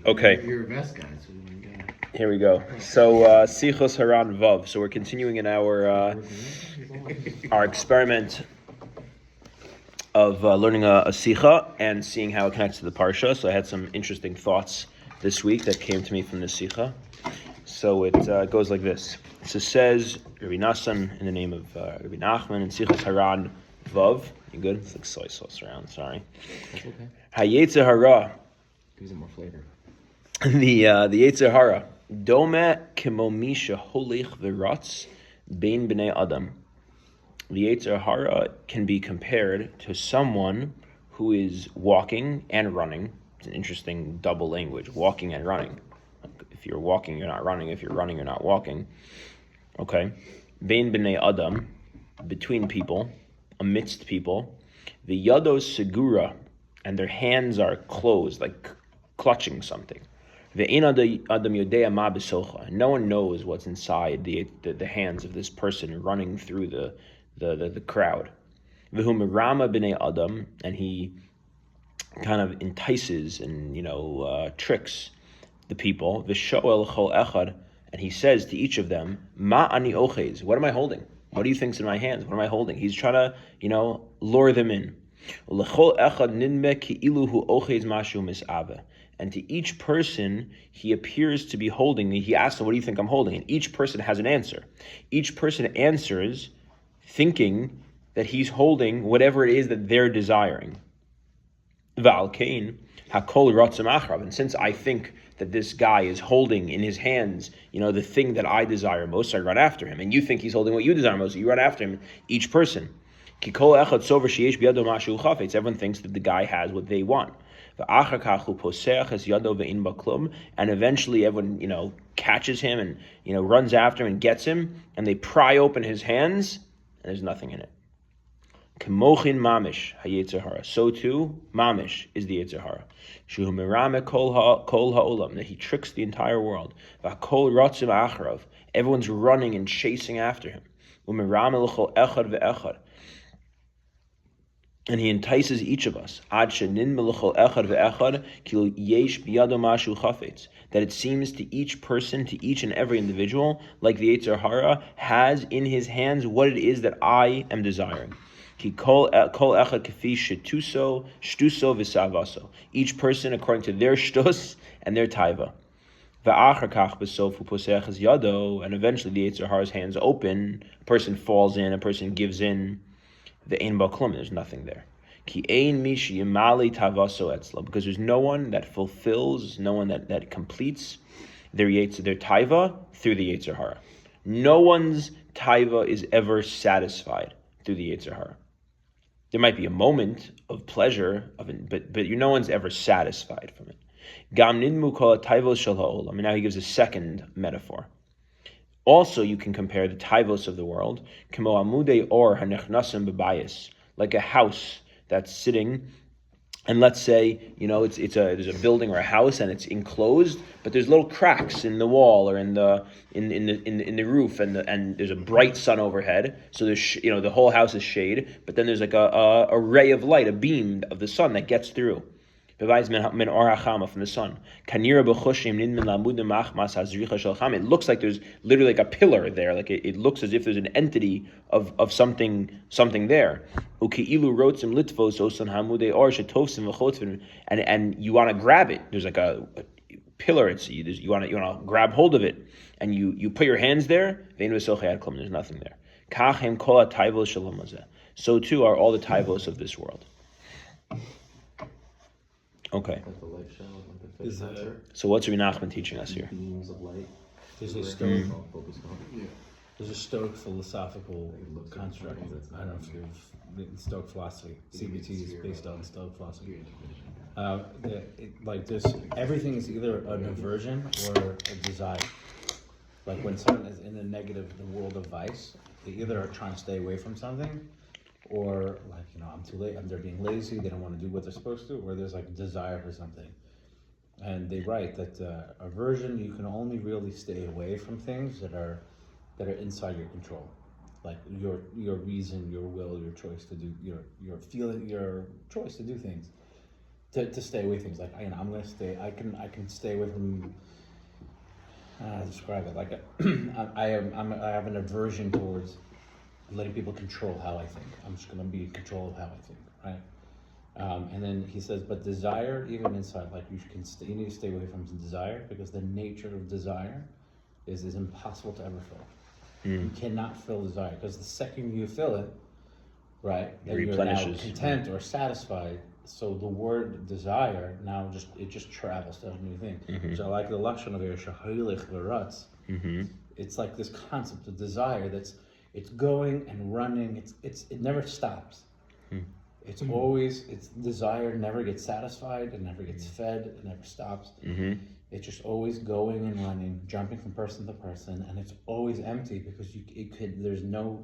Okay. You're a best guy, so you got it. Here we go. So Sichos Haran Vav. So we're continuing in our experiment of learning a Sicha and seeing how it connects to the Parsha. So I had some interesting thoughts this week that came to me from the Sicha. So it goes like this. So it says Rabbi Nassan in the name of Rabbi Nachman and Sichos Haran Vav. You good? It's like soy sauce around. Sorry. That's okay. Yetzer Harah. Gives it more flavor. The Yetzer Harah. Dome kemo misha holich v'ratz bein b'nei adam. The Yetzer Harah can be compared to someone who is walking and running. It's an interesting double language, walking and running. If you're walking, you're not running. If you're running, you're not walking. Okay. Bein b'nei adam, between people, amidst people. The yados segura, and their hands are closed, like clutching something. No one knows what's inside the hands of this person running through the crowd. And he kind of entices and tricks the people. And he says to each of them, "Ma ani ochez? What am I holding? What do you think's in my hands? What am I holding?" He's trying to lure them in. And to each person, he appears to be holding. He asks them, "What do you think I'm holding?" And each person has an answer. Each person answers thinking that he's holding whatever it is that they're desiring. And since I think that this guy is holding in his hands, the thing that I desire most, so I run after him. And you think he's holding what you desire most, so you run after him, each person. Everyone thinks that the guy has what they want. And eventually everyone, catches him and, runs after him and gets him, and they pry open his hands, and there's nothing in it. Kemochin mamish hayetzer hara. So too, mamish is the Yetzer Harah. Shehu merame kol ha'olam, that he tricks the entire world. V'kol ratzim acharav. Everyone's running and chasing after him. U'merame l'chol echad ve'echad. And he entices each of us. Ad shenin melechol echad ve'echad kilo yesh biyado mashu chafetz. That it seems to each person, to each and every individual, like the Yetzer Harah has in his hands what it is that I am desiring. Each person according to their shtus and their taiva. And eventually the Yetzer Harah's hands open, a person falls in, a person gives in, there's nothing there. Because there's no one that fulfills, no one that completes their taiva through the Yetzer Harah. No one's taiva is ever satisfied through the Yetzer Harah. There might be a moment of pleasure, but no one's ever satisfied from it. Now he gives a second metaphor. Also, you can compare the taivos of the world, like a house that's sitting. And let's say, there's a building or a house and it's enclosed, but there's little cracks in the wall or in the roof, and there's a bright sun overhead. So there's the whole house is shade, but then there's like a ray of light, a beam of the sun that gets through. From the sun. It looks like there's literally like a pillar there, like it looks as if there's an entity of something there. And you want to grab it. There's like a pillar. You want to grab hold of it, and you put your hands there. There's nothing there. So too are all the taivos of this world. Okay. So what's Rabbi Nachman teaching us here? Beams of light. There's a Stoic philosophical construct. I don't know if you've written Stoic philosophy. CBT is based on Stoic philosophy. Everything is either an aversion or a desire. Like when someone is in the world of vice, they either are trying to stay away from something, or I'm too late, they're being lazy, they don't want to do what they're supposed to, or there's like a desire for something. And they write that aversion, you can only really stay away from things that are inside your control, like your reason, your will, your choice to do, your feeling, your choice to do things. to stay away things. Like, I'm gonna stay. I can stay away from. Describe it like I have an aversion towards letting people control how I think. I'm just gonna be in control of how I think, right? And then he says, but desire, even inside, like you need to stay away from desire, because the nature of desire is impossible to ever fill. You cannot fill desire, because the second you fill it, right, then you're now content or satisfied. So the word desire now just travels to a new thing. So I like the lashon of shahilich v'ratz. It's like this concept of desire it's going and running. It never stops. It's always, it's desire never gets satisfied. It never gets fed. It never stops. It's just always going and running, jumping from person to person, and it's always empty because there's no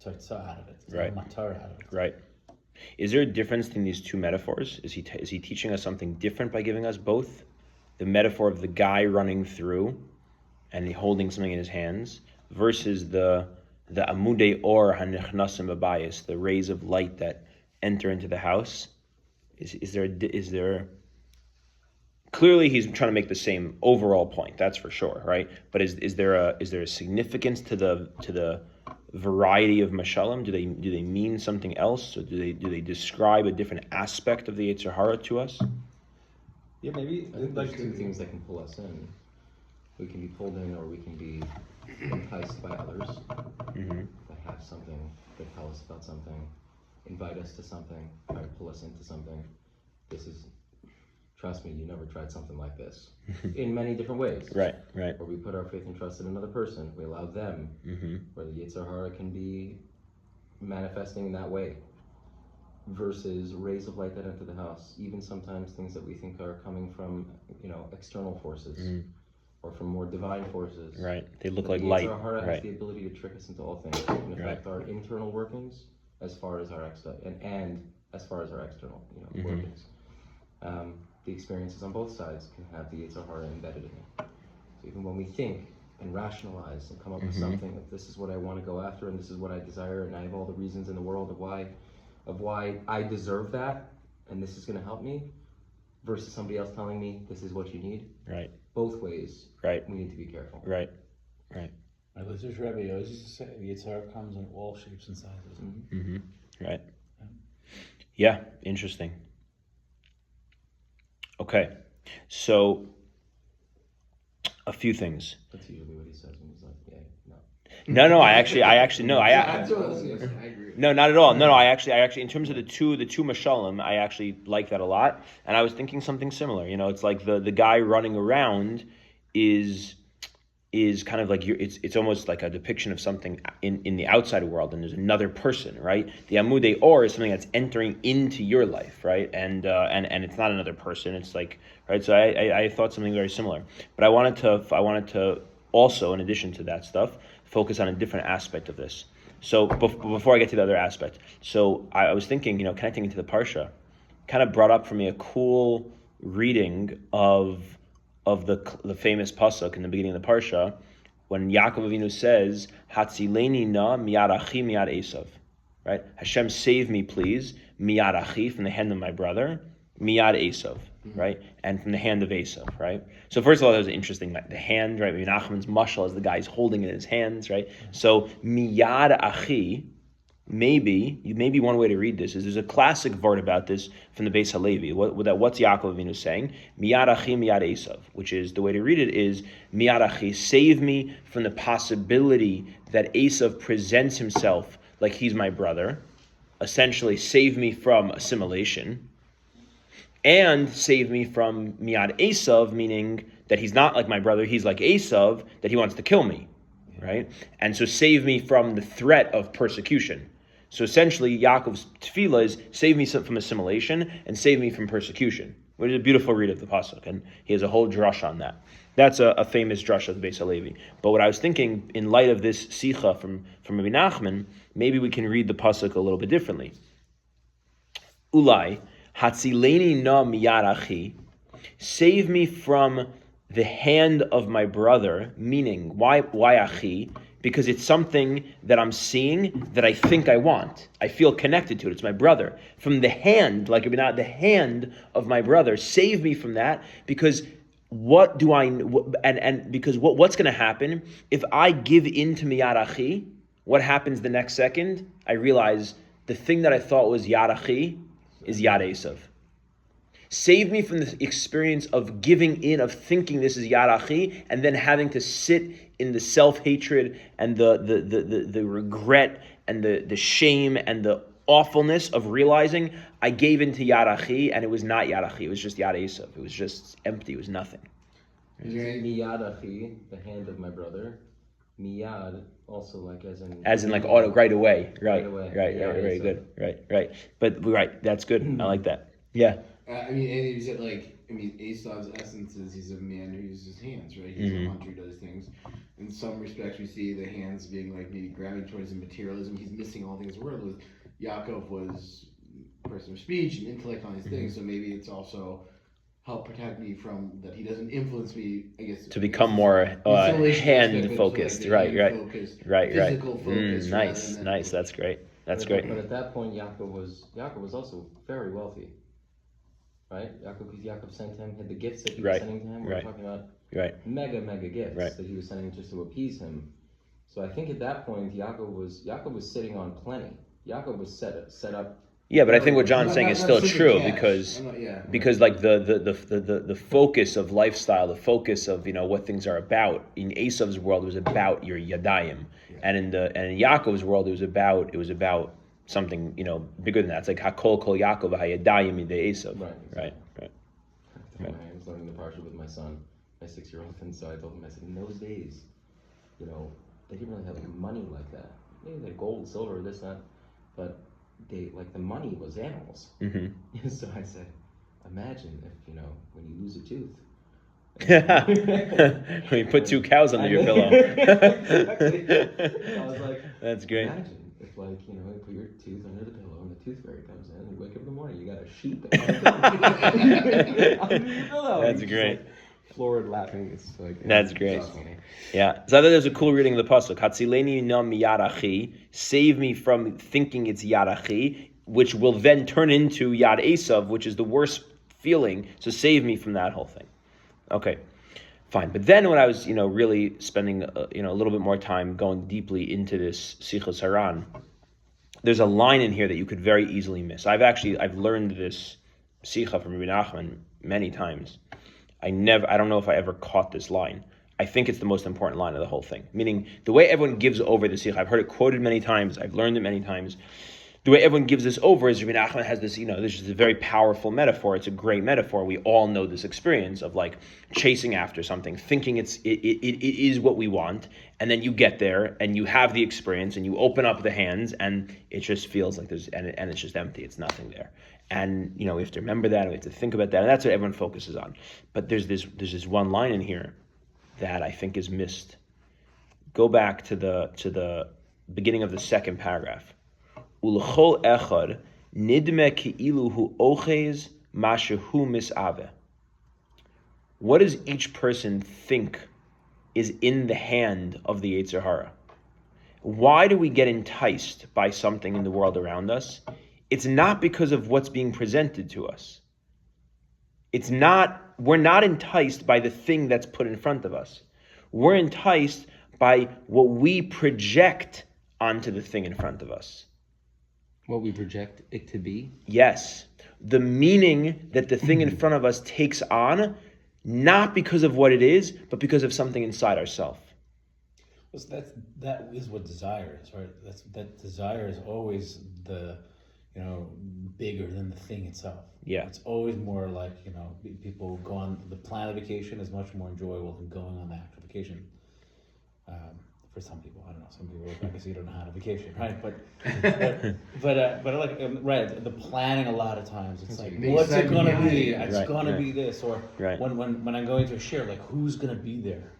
tzatza out of it. There's no matar out of it. Right. Is there a difference between these two metaphors? Is he teaching us something different by giving us both? The metaphor of the guy running through and he holding something in his hands versus the amudei or hanichnasim babayis, the rays of light that enter into the house. Is there clearly he's trying to make the same overall point, that's for sure, right? But is there a significance to the variety of mashalim? Do they mean something else? Or do they describe a different aspect of the Yetzer Hara to us? Yeah, maybe there's two things that can pull us in. We can be pulled in, or we can be enticed by others that have something, that tell us about something, invite us to something, try to pull us into something. Trust me, you never tried something like this. In many different ways. Right. Where we put our faith and trust in another person. We allow them, where the Yetzer Hara can be manifesting in that way. Versus rays of light that enter the house. Even sometimes things that we think are coming from, external forces. Or from more divine forces. Right. They look like light. Yetzer Hara has the ability to trick us into all things. It can affect our internal workings as far as our and as far as our external, workings. The experiences on both sides can have the Yetzer Hara embedded in it. So even when we think and rationalize and come up with something that this is what I want to go after and this is what I desire and I have all the reasons in the world of why I deserve that and this is going to help me, versus somebody else telling me this is what you need. Right. Both ways. Right. We need to be careful. Right. This is Rebbe always used to say, the Yetzer Hara comes in all shapes and sizes. Right. Yeah. Interesting. Okay, so a few things. That's usually what he says when he's like, yeah, no. I actually, no, agree. No, not at all. No, I actually, in terms of the two mashalim, I actually like that a lot. And I was thinking something similar. It's like the guy running around is kind of like it's almost like a depiction of something in the outside world, and there's another person, right? The amudei or is something that's entering into your life, right? And it's not another person. It's like, right. So I thought something very similar, but I wanted to also, in addition to that stuff, focus on a different aspect of this. So before I get to the other aspect, so I was thinking, connecting into the parsha, kind of brought up for me a cool reading of the famous pasuk in the beginning of the parsha, when Yakov Avinu says, "Hatzileni na miyad achi miyad Esav," right? Hashem, save me, please, miyad achi, from the hand of my brother, miyad Esav, right? And from the hand of Esav, right? So first of all, that was interesting, like the hand, right? Nachman's mashal is the guy's holding it in his hands, right? So miyad achi. Maybe one way to read this is there's a classic vart about this from the Beis Halevi. What's Yaakov Avinu saying? Miyad achi miyad Esav, which is, the way to read it is, miyad achi, save me from the possibility that Esav presents himself like he's my brother. Essentially, save me from assimilation. And save me from miyad Esav, meaning that he's not like my brother, he's like Esav, that he wants to kill me. Right? And so save me from the threat of persecution. So essentially, Yaakov's tefillah is, save me from assimilation and save me from persecution, which is a beautiful read of the pasuk, and he has a whole drush on that. That's a famous drush of the Beis Halevi. But what I was thinking, in light of this sicha from Rabbi Nachman, maybe we can read the pasuk a little bit differently. Ulai hatzileni na miyad achi, save me from the hand of my brother, meaning why achi? because it's something that I'm seeing that I think I want. I feel connected to it. It's my brother. From the hand, like not the hand of my brother, save me from that, because what's going to happen if I give in to miyad achi? What happens the next second? I realize the thing that I thought was yad achi is yad esav. Save me from the experience of giving in, of thinking this is yad achi, and then having to sit in the self-hatred and the regret and the shame and the awfulness of realizing I gave into yad achi and it was not yad achi, it was just yad esav. It was just empty, it was nothing. Miyad achi, the hand of my brother. Miyad, also like as in like auto, right away. Right, very so. good. Right. But right, that's good. I like that. Yeah. And you said Esav's essence is he's a man who uses his hands, right? He's a hunter who does things. In some respects, we see the hands being like maybe grabbing towards the materialism. He's missing all things world. With Yakov was a person of speech and intellect on his things, so maybe it's also help protect me from that. He doesn't influence me, I guess, to become more hand focused. Right. Physical focus. Nice. That's great. But at that point, Yakov was also very wealthy. Right, because Yakov sent him the gifts that he was sending to him. We're talking about mega gifts that he was sending just to appease him. So I think at that point, Yakov was sitting on plenty. Yakov was set up. Yeah, but I think what John's saying is still true because like the focus of lifestyle, the focus of what things are about in Esav's world was about your yadayim, and in Yaakov's world it was about something bigger than that. It's like hakol kol Yakov hayadayim midei Esav. Right. I was learning the Parshas with my son, my 6-year-old, and so I told him, I said, in those days, they didn't really have money like that. Maybe they had gold, silver, this, that, but the money was animals. Mm-hmm. So I said, imagine if when you lose a tooth. When you put 2 cows under your pillow. Exactly. I was like, that's great. Imagine if you put your tooth under the pillow and the tooth fairy comes in and you wake up in the morning, you got a sheep under your pillow. That's great. Florid laughing. It's like that's great. Yeah. So I thought there was a cool reading of the pasuk. Hatzileni nam miyad achi, save me from thinking it's yad achi, which will then turn into yad esav, which is the worst feeling. So save me from that whole thing. Okay, fine. But then when I was, really spending, a little bit more time going deeply into this Sichos Haran, there's a line in here that you could very easily miss. I've learned this Sicha from Rabbi Nachman many times. I don't know if I ever caught this line. I think it's the most important line of the whole thing. Meaning, the way everyone gives over the Sicha, I've heard it quoted many times, I've learned it many times. The way everyone gives this over is Rabbi Nachman has this, this is a very powerful metaphor. It's a great metaphor. We all know this experience of like chasing after something, thinking it is what we want, and then you get there and you have the experience and you open up the hands and it just feels like and it's just empty. It's nothing there. And we have to remember that, and we have to think about that, and that's what everyone focuses on. But there's this one line in here that I think is missed. Go back to the beginning of the second paragraph. Ulchol echad nidme ki'ilu hu ochez mashehu misave. What does each person think is in the hand of the Yetzer Harah? Why do we get enticed by something in the world around us? It's not because of what's being presented to us. We're not enticed by the thing that's put in front of us. We're enticed by what we project onto the thing in front of us. What we project it to be? Yes. The meaning that the thing in front of us takes on, not because of what it is, but because of something inside ourselves. Well, that is what desire is, right? That desire is always bigger than the thing itself. Yeah. It's always more like, people go on the plan of vacation is much more enjoyable than going on the actual vacation. For some people, I don't know. Some people, I guess you don't know how to vacation, right? But like, right, the planning a lot of times, it's like, what's it gonna be? It's gonna be this, or when I'm going to a share, like, who's gonna be there?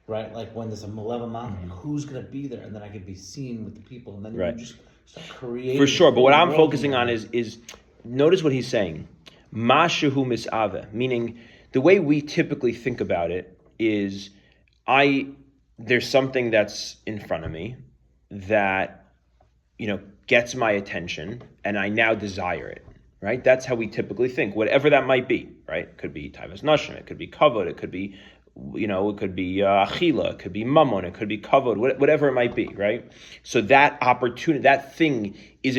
Right, like when there's a malevolent mountain, who's gonna be there? And then I could be seen with the people, and then you just start creating. For sure, but what I'm focusing on is notice what he's saying. Mashehu misave, meaning the way we typically think about it is, there's something that's in front of me that, gets my attention, and I now desire it, right? That's how we typically think, whatever that might be, right? It could be taivas nashim, it could be kavod, it could be, it could be achila, it could be mammon, it could be kavod, whatever it might be, right? So that opportunity, that thing is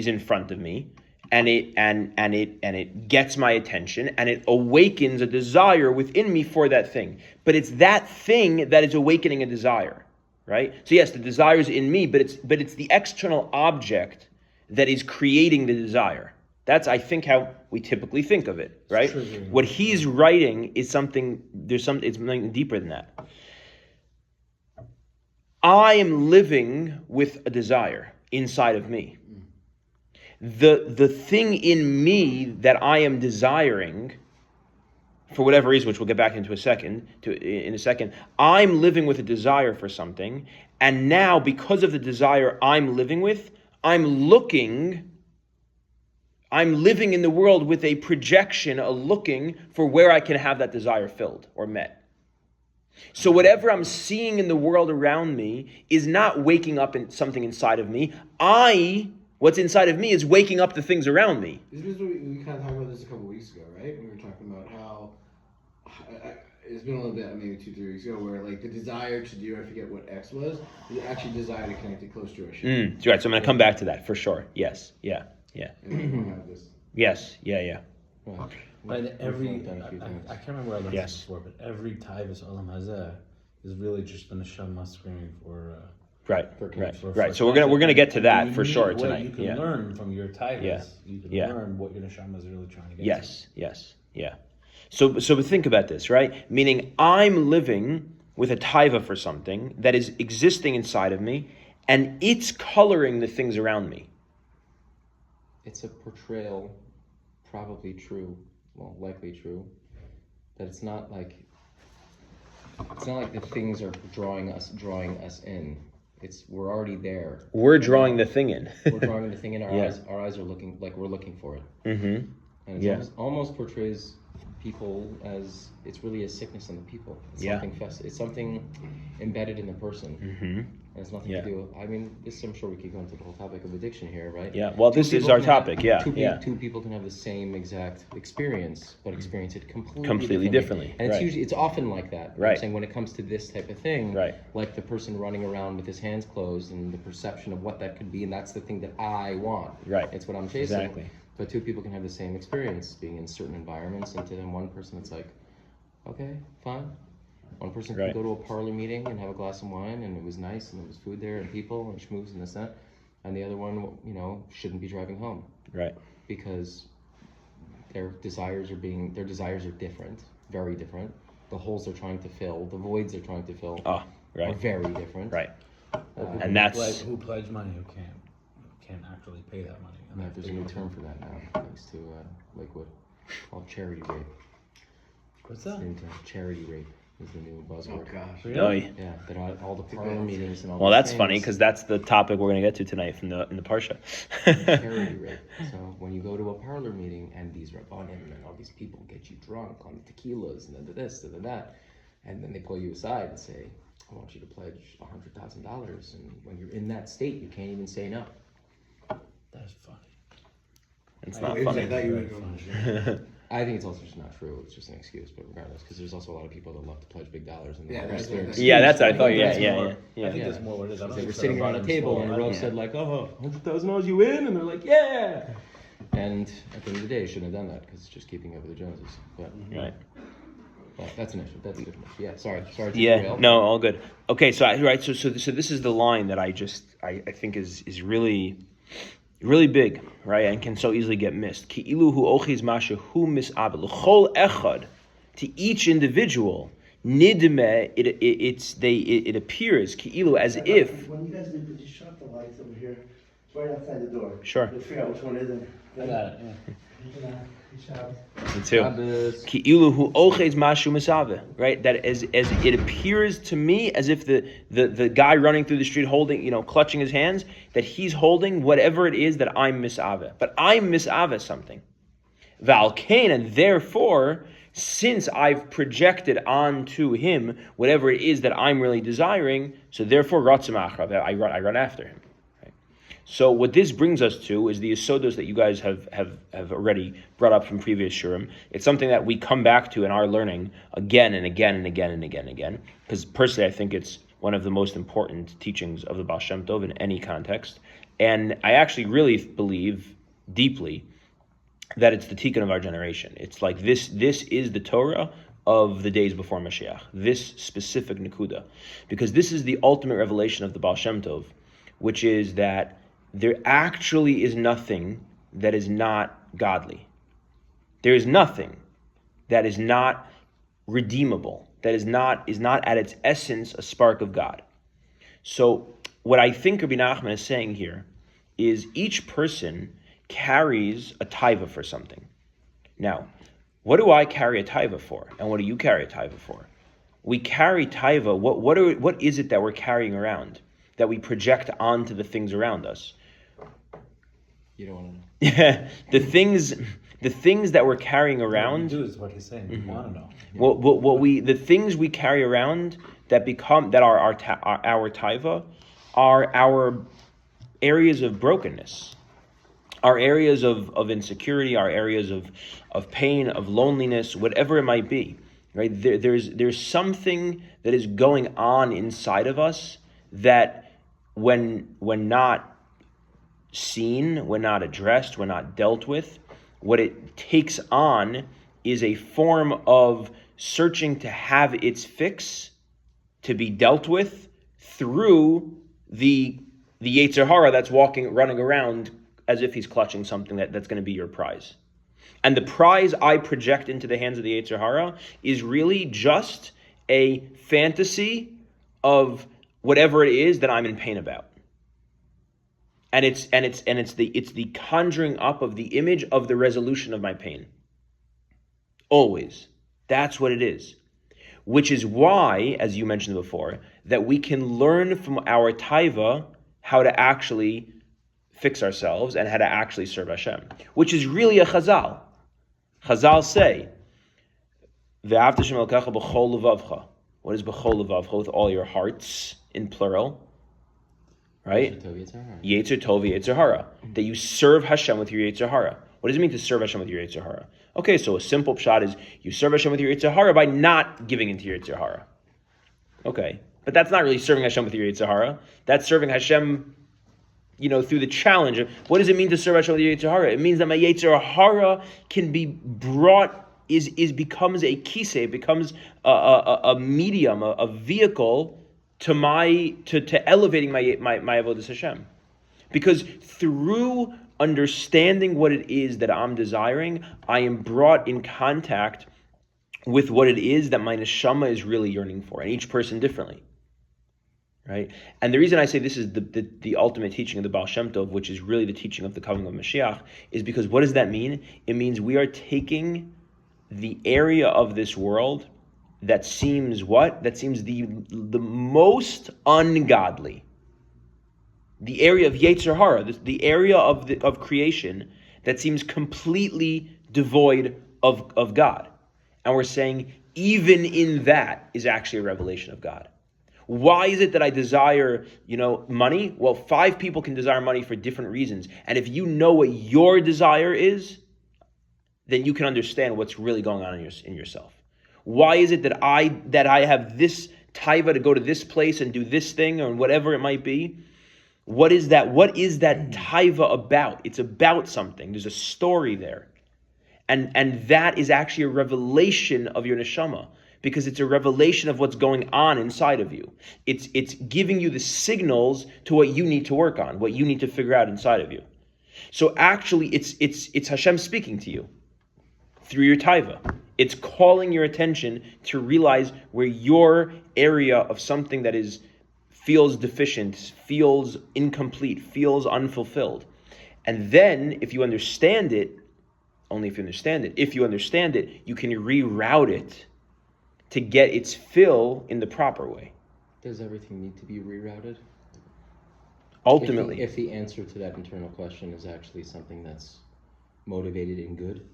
in front of me, and it gets my attention, and it awakens a desire within me for that thing. But it's that thing that is awakening a desire. Right? So yes, the desire is in me, but it's the external object that is creating the desire. That's, I think, how we typically think of it, right? What he's writing is something, it's something deeper than that. I am living with a desire inside of me. The thing in me that I am desiring, for whatever reason, which we'll get back into in a second, I'm living with a desire for something, and now because of the desire I'm living with, I'm living in the world with a projection, a looking for where I can have that desire filled or met. So whatever I'm seeing in the world around me is not waking up in something inside of me. What's inside of me is waking up the things around me. We kind of talked about this a couple weeks ago, right? We were talking about how it's been a little bit, maybe 2-3 weeks ago, where like the desire to do, I forget what X was, is actually desire to connect it close to Hashem. Right. So I'm going to come back to that for sure. Yes. Yeah. And then we'll have this. Yes. Yeah. But I can't remember where I learned this before, but every taivas olam hazeh is really just the neshama screaming for. Right. So we're gonna get to that for sure tonight. You can learn from your taivas. You can learn what your neshama is really trying to get. Yes. So think about this, right? Meaning I'm living with a taiva for something that is existing inside of me, and it's coloring the things around me. It's a portrayal, probably true, likely true, that it's not like the things are drawing us in. We're already there. We're drawing the thing in. We're drawing the thing in. Our eyes are looking like we're looking for it. Mm-hmm. And it almost portrays people as it's really a sickness in the people. It's something embedded in the person. Mm-hmm. And it's nothing to do. I mean, I'm sure we could go into the whole topic of addiction here, right? Yeah. Well, this is our topic. Two people can have the same exact experience, but experience it completely differently. And it's often like that. Right. I'm saying when it comes to this type of thing, right, like the person running around with his hands closed and the perception of what that could be, and that's the thing that I want. Right. It's what I'm chasing. Exactly. But two people can have the same experience being in certain environments, and to them, one person it's like, okay, fine. One person could go to a parlor meeting and have a glass of wine, and it was nice, and there was food there, and people, and schmooze, and this, that. And the other one, shouldn't be driving home. Right. Because their desires are different, very different. The holes they're trying to fill, the voids they're trying to fill are very different. Right. And that's who pledged money, who can't actually pay that money. And there's a new term for that now, thanks to Lakewood, called charity rape. What's that? Charity rape is the new buzzword. Oh gosh. Really? Yeah, that all the parlor meetings and all. Well, that's funny because that's the topic we're going to get to tonight in the Parsha. Charity rape. So when you go to a parlor meeting and these rabbanim and all these people get you drunk on the tequilas and then this and then that, and then they pull you aside and say, "I want you to pledge $100,000," and when you're in that state, you can't even say no. That's funny. It's not funny. I think it's also just not true. It's just an excuse, but regardless, because there's also a lot of people that love to pledge big dollars. And that's what I thought. Yeah. I think that's more what it is. They were sitting around a table and Rose said like, "Oh, $100,000 you in?" And they're like, "Yeah." And at the end of the day, shouldn't have done that because it's just keeping up with the Joneses. But well, that's an issue. That's a different issue. Yeah. Sorry. Yeah. No, all good. Okay. So this is the line that I think is really big, right, and can so easily get missed. To each individual, nidme, it appears as if. When you guys did, could you shut the lights over here? It's right outside the door. Sure. You'll figure out which one is it. I got it. Yeah. Me too. Right? That as it appears to me as if the guy running through the street holding, clutching his hands, that he's holding whatever it is that I'm misave. But I'm misave something. Valkain, and therefore, since I've projected onto him whatever it is that I'm really desiring, so therefore I run after him. Right? So what this brings us to is the Yesodos that you guys have already brought up from previous shurim. It's something that we come back to in our learning again and again and again and again and again. Because personally, I think it's one of the most important teachings of the Baal Shem Tov in any context. And I actually really believe deeply that it's the tikkun of our generation. It's like this is the Torah of the days before Mashiach, this specific Nakuda. Because this is the ultimate revelation of the Baal Shem Tov, which is that there actually is nothing that is not godly. There is nothing that is not redeemable, that is not at its essence a spark of God. So what I think Rabbi Nachman is saying here is each person carries a taiva for something. Now, what do I carry a taiva for? And what do you carry a taiva for? We carry taiva, what is it that we're carrying around, that we project onto the things around us? You don't want to know. Yeah, the things that we're carrying around. What we do is what he's saying. We want to know. The things we carry around that are our taiva are our areas of brokenness, our areas of insecurity, our areas of pain, of loneliness, whatever it might be. Right? There's something that is going on inside of us that when not seen, when not addressed, when not dealt with, what it takes on is a form of searching to have its fix, to be dealt with through the Yetzer Harah that's running around as if he's clutching something that's going to be your prize. And the prize I project into the hands of the Yetzer Harah is really just a fantasy of whatever it is that I'm in pain about. And it's the conjuring up of the image of the resolution of my pain. Always. That's what it is. Which is why, as you mentioned before, that we can learn from our taiva how to actually fix ourselves and how to actually serve Hashem. Which is really a chazal. Chazal say, Ve'ahavta Hashem Elokecha b'chol levavcha. What is b'chol levavcha? With all your hearts, in plural. Right? Yetzer Tov, Yetzer Harah. That you serve Hashem with your Yetzer Harah. What does it mean to serve Hashem with your Yetzer Harah? Okay, so a simple pshat is you serve Hashem with your Yetzer Harah by not giving into your Yetzer Harah. Okay, but that's not really serving Hashem with your Yetzer Harah. That's serving Hashem, through the challenge. What does it mean to serve Hashem with your Yetzer Harah? It means that my Yetzer Harah can be brought, becomes a kiseh, it becomes a medium, a vehicle to elevating my avodas Hashem, because through understanding what it is that I'm desiring, I am brought in contact with what it is that my neshama is really yearning for, and each person differently, right? And the reason I say this is the ultimate teaching of the Baal Shem Tov, which is really the teaching of the coming of Mashiach, is because what does that mean? It means we are taking the area of this world that seems what? That seems the most ungodly. The area of Yetzer Harah, the area of creation that seems completely devoid of God. And we're saying even in that is actually a revelation of God. Why is it that I desire, money? Well, 5 people can desire money for different reasons. And if you know what your desire is, then you can understand what's really going on in yourself. Why is it that I have this taiva to go to this place and do this thing or whatever it might be? What is that taiva about? It's about something. There's a story there. And that is actually a revelation of your neshama, because it's a revelation of what's going on inside of you. It's giving you the signals to what you need to work on, what you need to figure out inside of you. So actually it's Hashem speaking to you through your taiva. It's calling your attention to realize where your area of something that feels deficient, feels incomplete, feels unfulfilled. And then if you understand it, you can reroute it to get its fill in the proper way. Does everything need to be rerouted? Ultimately. If the answer to that internal question is actually something that's motivated in good,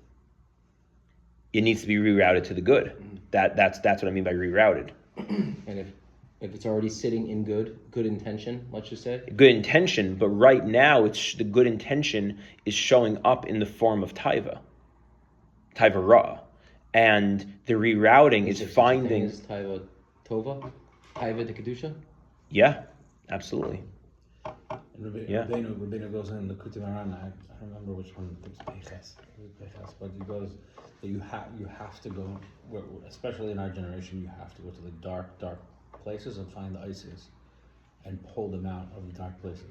it needs to be rerouted to the good. That's what I mean by rerouted. And if it's already sitting in good intention, let's just say. Good intention, but right now it's the good intention is showing up in the form of taiva ra, and the rerouting is finding. Is taiva tova, taiva de kedusha? Yeah, absolutely. Rabbeinu goes in the Kutim Aran. I don't remember which one. It's Parshas, but he goes that you have to go, especially in our generation, you have to go to the dark places and find the ISIS and pull them out of the dark places.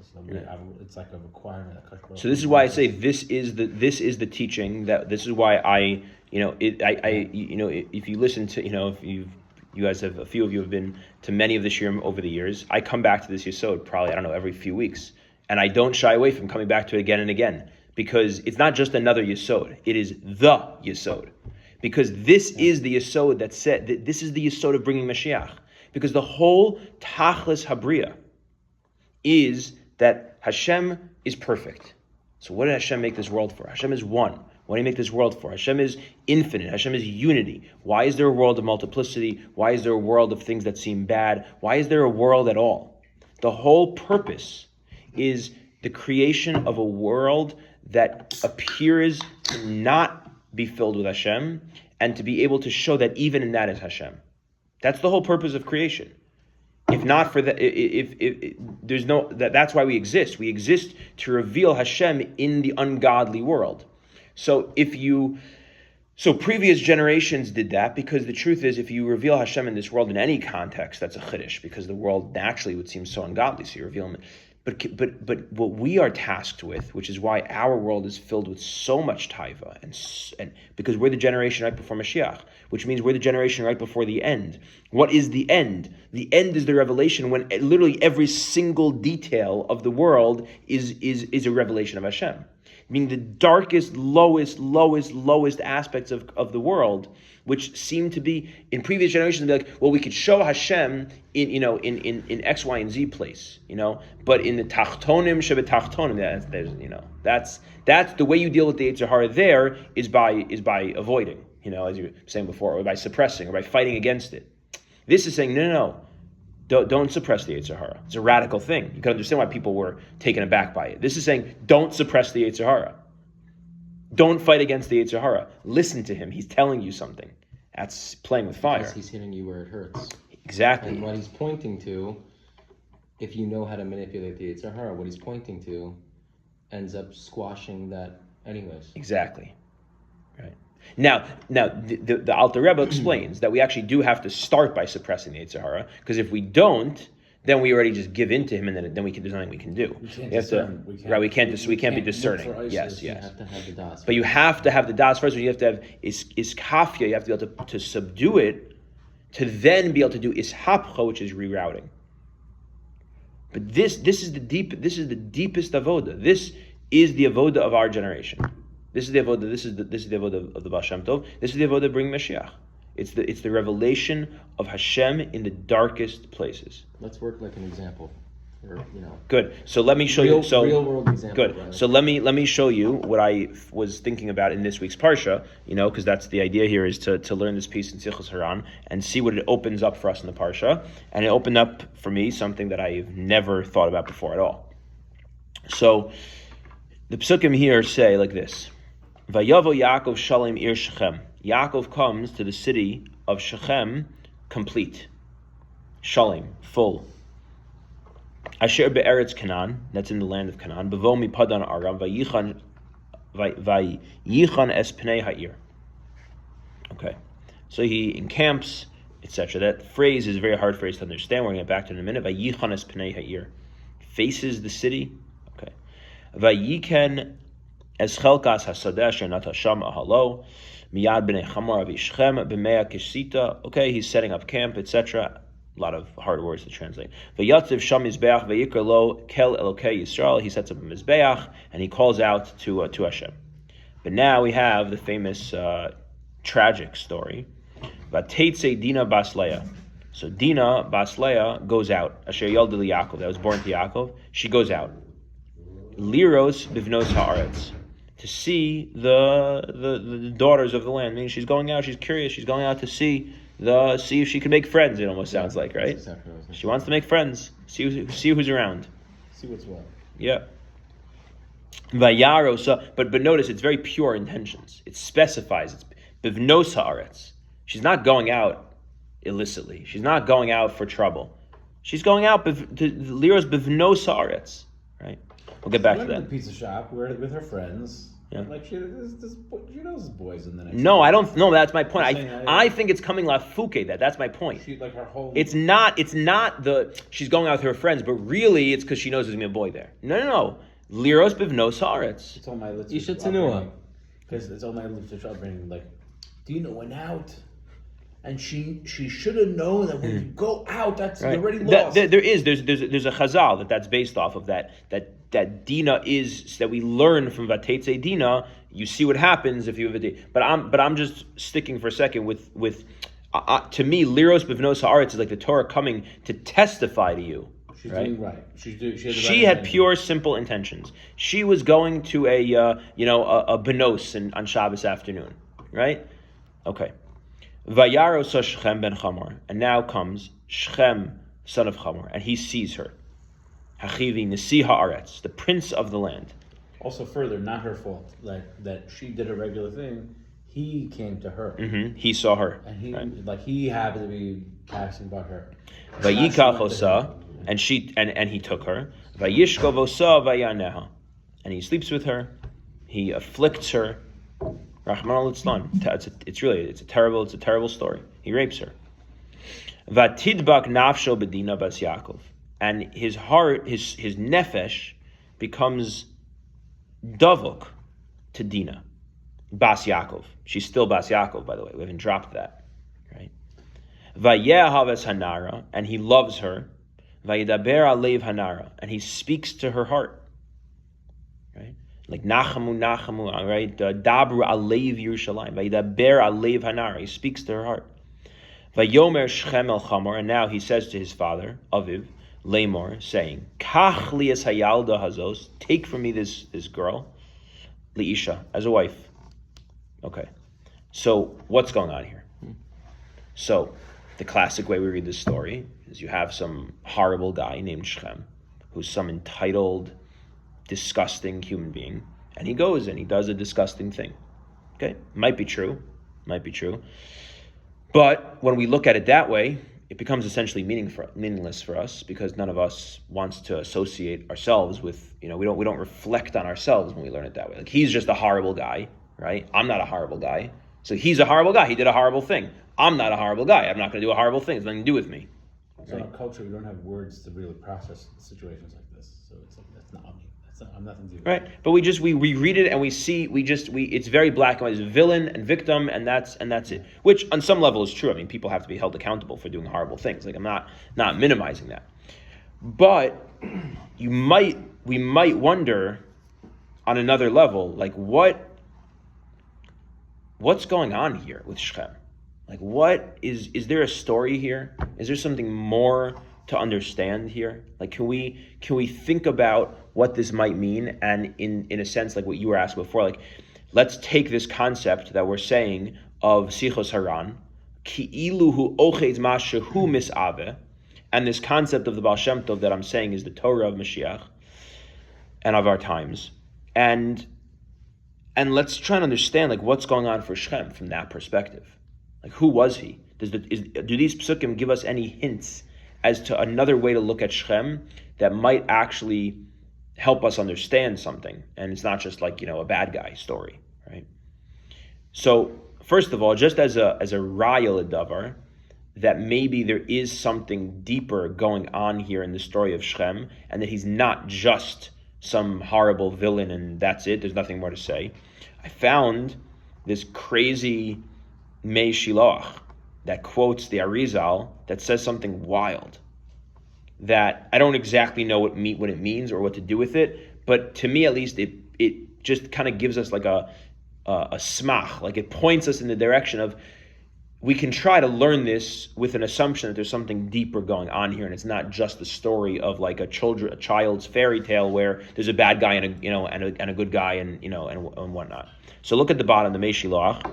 It's like a requirement. So this is why I say this is the teaching that this is why I if you listen to if you guys have, a few of you have been to many of the shiurim over the years. I come back to this yesod probably, every few weeks. And I don't shy away from coming back to it again and again. Because it's not just another yesod. It is the yesod. Because this is the yesod that said, that this is the yesod of bringing Mashiach. Because the whole tachlis habriya is that Hashem is perfect. So what did Hashem make this world for? Hashem is one. What do you make this world for? Hashem is infinite. Hashem is unity. Why is there a world of multiplicity? Why is there a world of things that seem bad? Why is there a world at all? The whole purpose is the creation of a world that appears to not be filled with Hashem and to be able to show that even in that is Hashem. That's the whole purpose of creation. If not for that, if there's no, that's why we exist. We exist to reveal Hashem in the ungodly world. So previous generations did that because the truth is, if you reveal Hashem in this world in any context, that's a chiddush because the world naturally would seem so ungodly. So you reveal Him. But what we are tasked with, which is why our world is filled with so much taiva, and because we're the generation right before Mashiach, which means we're the generation right before the end. What is the end? The end is the revelation when literally every single detail of the world is a revelation of Hashem. Meaning the darkest, lowest aspects of the world, which seem to be in previous generations, be like, well, we could show Hashem in X, Y, and Z place, but in the tachtonim shebetachtonim, that's the way you deal with the Yetzer Harah. There is by avoiding, as you were saying before, or by suppressing, or by fighting against it. This is saying no. Don't suppress the Yetzer Harah. It's a radical thing. You can understand why people were taken aback by it. This is saying, don't suppress the Yetzer Harah. Don't fight against the Yetzer Harah. Listen to him. He's telling you something. That's playing with fire. Because he's hitting you where it hurts. Exactly. And what he's pointing to, if you know how to manipulate the Yetzer Harah, what he's pointing to ends up squashing that anyways. Exactly. Right. Now, the Alter Rebbe explains that we actually do have to start by suppressing the Yetzer Harah, because if we don't, then we already just give in to him, and then there's nothing we can do. We can't discern. We can't be discerning. Yes. You have to have the das. But you have to have the das first. You have to have iskafia. You have to be able to subdue it, to then be able to do ishapcha, which is rerouting. But this is the deepest avoda. This is the avoda of our generation. This is the avoda. This is the avoda of the Baal Shem Tov. This is the avoda of bringing Mashiach. It's the revelation of Hashem in the darkest places. Let's work like an example. Good. So let me show you. So real world example. Good. Brother. So let me show you what I was thinking about in this week's parsha. Because that's the idea here, is to learn this piece in Sichos Haran and see what it opens up for us in the parsha. And it opened up for me something that I've never thought about before at all. So the psukim here say like this: Vayavo Yakov Shalem Ir Shechem. Yakov comes to the city of Shechem complete. Shalem, full. Asher be'eretz Canaan, that's in the land of Canaan. Bevo mi padan aram, vayichan es pnei ha'ir. Okay, so he encamps, etc. That phrase is a very hard phrase to understand. We're going to get back to it in a minute. Vayichan es pnei ha'ir. Faces the city. Okay. Vayiken es chelkas hasadeh asher nata sham ahalo. Miyad b'nei chamar avishchem b'mea kishita. Okay, he's setting up camp, etc. A lot of hard words to translate. Vayatziv sham mizbeach vayikra lo kel elokei Yisrael. He sets up a mizbeach and he calls out to Hashem. But now we have the famous tragic story. Vateitze Dina bas Leah. So Dina bas Leah goes out. Asher yalda li Yakov, that was born to Yakov. She goes out. Liros bivnos haaretz, to see the daughters of the land. Meaning she's going out, she's curious, she's going out to see if she can make friends, it almost sounds like, right? Exactly what I was thinking. She wants to make friends, see who's around. See what's what. Yeah. Vayarosa, but notice it's very pure intentions. It specifies, it's bivnos haaretz. She's not going out illicitly. She's not going out for trouble. She's going out to liros bivnos haaretz, right? We'll get back to that. The pizza shop with her friends. Yeah. Like she knows this boys in the next. No, I don't. No, that's my point. I think it's coming lafuke. That's my point. She, like her whole. It's not she's going out with her friends, but really it's because she knows there's gonna be a boy there. No. Liros bivnos haaretz. It's all my lips. Isha Tanua. Because it's all my lips upbringing. Like, Dina went out, and she should have known that when you go out, that's right. You're already lost. There's a chazal that's based off of that Dina is that we learn from Vatetse Dina. You see what happens if you have a Dina. But I'm just sticking for a second with to me, liros bivnos haaretz is like the Torah coming to testify to you. She's right? doing right. She had pure, simple intentions. She was going to a benos on Shabbos afternoon, right? Okay. Vayarosa Shechem ben Chamor, and now comes Shechem, son of Chamor, and he sees her. Hachivi Nasi Haaretz, the prince of the land. Also, further, not her fault. Like that, she did a regular thing. He came to her. Mm-hmm. He saw her, and he happened to be passing by her. Vayikach osa, and he took her. Vayishkov osa vayaneha, and he sleeps with her. He afflicts her. Rahman al-Itzlan. It's a terrible story. He rapes her. Vatidbak nafsho bedina bas Yakov, and his heart, his nefesh, becomes davuk to Dina, bas Yakov. She's still bas Yakov, by the way. We haven't dropped that, right? Vayehaves hanara, and he loves her. Vayedaber alev hanara, and he speaks to her heart, right? Like Nachamu, right? Dabru alev Yerushalayim. Vayedaber alev hanara. He speaks to her heart. Vayomer Shechem el Chamor, and now he says to his father, Aviv, Lamor, saying, Kach lias hayalda hazos, take from me this girl, liisha, as a wife. Okay, so what's going on here? So the classic way we read this story is you have some horrible guy named Shechem, who's some entitled, disgusting human being, and he goes and he does a disgusting thing. Okay, might be true. But when we look at it that way, it becomes essentially meaningless for us, because none of us wants to associate ourselves with, we don't reflect on ourselves when we learn it that way. Like, he's just a horrible guy, right? I'm not a horrible guy. So he's a horrible guy. He did a horrible thing. I'm not a horrible guy. I'm not going to do a horrible thing. It's nothing to do with me. So in our culture, we don't have words to really process situations like this. So it's like, that's not on me. I'm nothing to do with right, but we read it and we see it's very black and white. It's villain and victim, and that's it. Which on some level is true. I mean, people have to be held accountable for doing horrible things. Like, I'm not minimizing that, but we might wonder on another level, like what's going on here with Shechem? Like, what is there a story here? Is there something more to understand here? Like, can we think about what this might mean? And in a sense, like what you were asking before, like, let's take this concept that we're saying of Sichos Haran, Ki'ilu hu ochetz ma shehu mis'aveh, and this concept of the Baal Shem Tov that I'm saying is the Torah of Mashiach and of our times, and let's try and understand, like, what's going on for Shechem from that perspective. Like, who was he? Do these psukim give us any hints as to another way to look at Shechem that might actually help us understand something, and it's not just like, a bad guy story, right? So first of all, just as a raya l'davar, that maybe there is something deeper going on here in the story of Shechem, and that he's not just some horrible villain and that's it, there's nothing more to say. I found this crazy Mei Shiloach that quotes the Arizal that says something wild, that I don't exactly know what it means or what to do with it, but to me at least it just kind of gives us like a smach, like it points us in the direction of we can try to learn this with an assumption that there's something deeper going on here, and it's not just the story of like a child's fairy tale where there's a bad guy and a good guy and whatnot. So look at the bottom, the Vayishlach.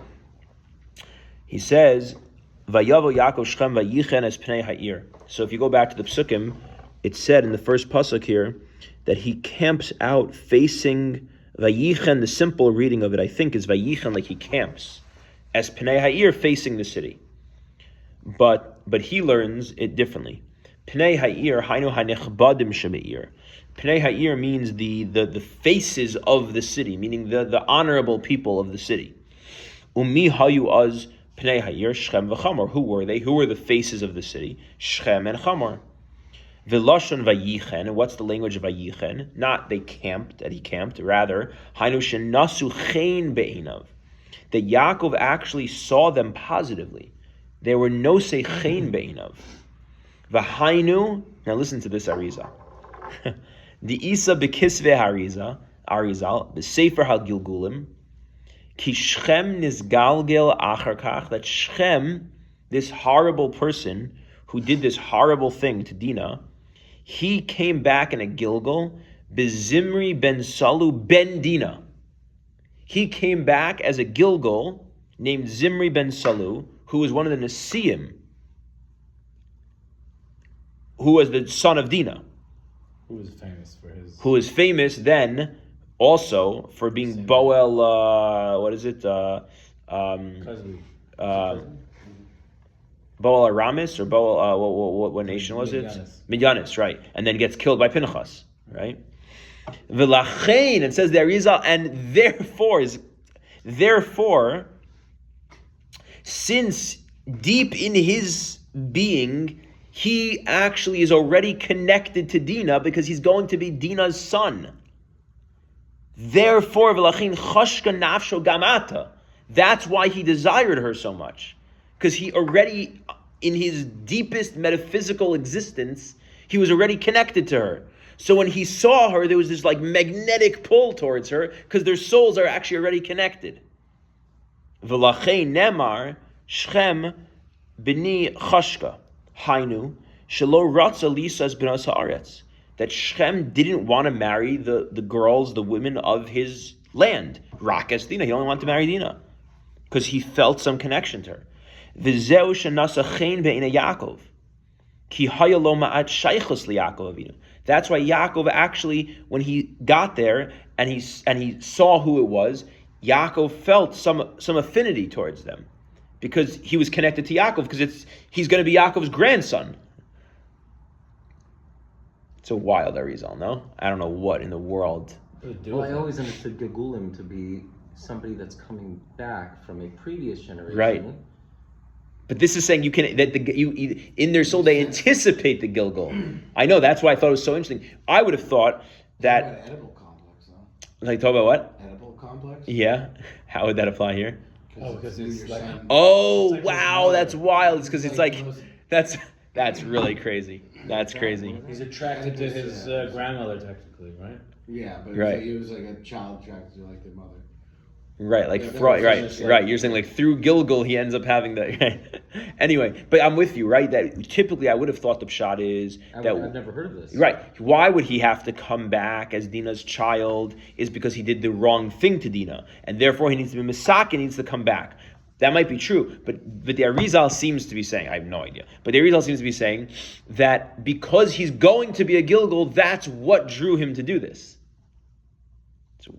He says, "Vayavo Yakov Shechem vayichen es pnei ha'ir." So if you go back to the psukim, it said in the first pasuk here that he camps out facing vayichen. The simple reading of it, I think, is vayichen, like he camps. As Pnei Ha'ir, facing the city. But he learns it differently. Pnei Ha'ir, Hainu Ha'nechbadim Sheme'ir. Pnei Ha'ir means the faces of the city, meaning the honorable people of the city. Umi Hayu Az Pnei Ha'ir, Shechem v'Chamor. Who were they? Who were the faces of the city? Shechem and Chamor. V'lashon Vayichen, and what's the language of Vayichen? Not they camped, that he camped, rather, Hainu Shenasu Chen Be'inav. That Yakov actually saw them positively. They were no sechein beinav. V'hainu. Now listen to this Arizal. The Isa bekisve Arizal the Sefer HaGilgulim ki Shechem nisgalgel achar kach, that Shechem, this horrible person who did this horrible thing to Dinah, he came back in a Gilgal bezimri ben Salu ben Dinah. He came back as a Gilgal named Zimri ben Salu, who was one of the Nesiim, who was the son of Dinah. Who was famous for his... Who was famous then also for being Boel, Boel Aramis, or Boel, what nation was it? Midyanis, right. And then gets killed by Pinchas, right? V'lachein, it says there is, and therefore, since deep in his being, he actually is already connected to Dinah because he's going to be Dinah's son. Therefore, v'lachein chashka nafsho gamata. That's why he desired her so much, because he already, in his deepest metaphysical existence, he was already connected to her. So when he saw her, there was this like magnetic pull towards her because their souls are actually already connected. V'lachein nemar Shechem b'ni chashka hainu shelo ratza lisas b'nas haaretz. That Shechem didn't want to marry the girls, the women of his land. Rakas Dinah, he only wanted to marry Dinah because he felt some connection to her. V'zeu shenasa chen be'ina Yakov ki haya lo ma'at shaychus liYakov Avinu. That's why Yaakov actually, when he got there and he saw who it was, Yaakov felt some affinity towards them because he was connected to Yaakov because he's going to be Yaakov's grandson. It's a wild Arizal, no? I don't know what in the world. Well, I always understood Gegulim to be somebody that's coming back from a previous generation. Right. But this is saying in their soul they anticipate the Gilgal. I know, that's why I thought it was so interesting. I would have thought that. What about Edible complex, though? Like, talk about what? Edible complex? Yeah. How would that apply here? Because it's like... Oh, wow, that's wild. It's because it's like, that's really crazy. That's crazy. He's attracted to his grandmother, technically, right? Yeah, but right. It was like a child attracted to like their mother. Right, like right. You're saying like through Gilgal he ends up having that. Right? Anyway, but I'm with you, right? That typically I would have thought the pshat is that I've never heard of this. Right. Why would he have to come back as Dinah's child? Is because he did the wrong thing to Dinah, and therefore he needs to be misak and needs to come back. That might be true, but the Arizal seems to be saying, I have no idea, but the Arizal seems to be saying that because he's going to be a Gilgal, that's what drew him to do this. It's a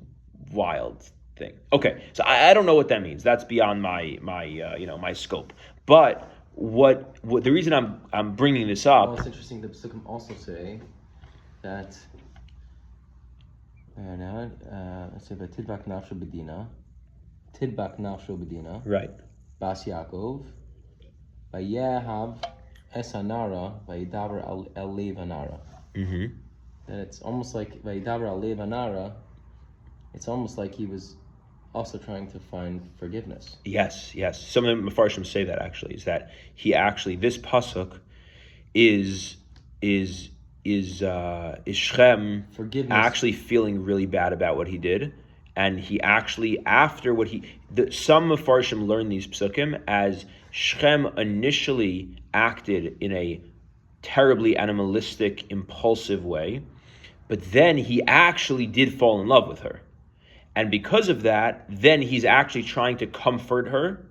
wild thing. Okay, so I don't know what that means. That's beyond my scope. But what the reason I'm bringing this up. Well, it's interesting. The Psukim also say that. Let's say that Tidbak Nafshu Bedina. Right. Bas Yakov. Vayehav Esanara Vayidaber El Lev Anara. Mm-hmm. That it's almost like Vayidaber El Lev Anara. It's almost like he was also trying to find forgiveness. Yes. Some of the Mefarshim say that actually is that he actually, this pasuk is Shem forgiveness, actually feeling really bad about what he did, And he actually, after some Mefarshim learn these psukim as Shechem initially acted in a terribly animalistic, impulsive way, but then he actually did fall in love with her. And because of that, then he's actually trying to comfort her.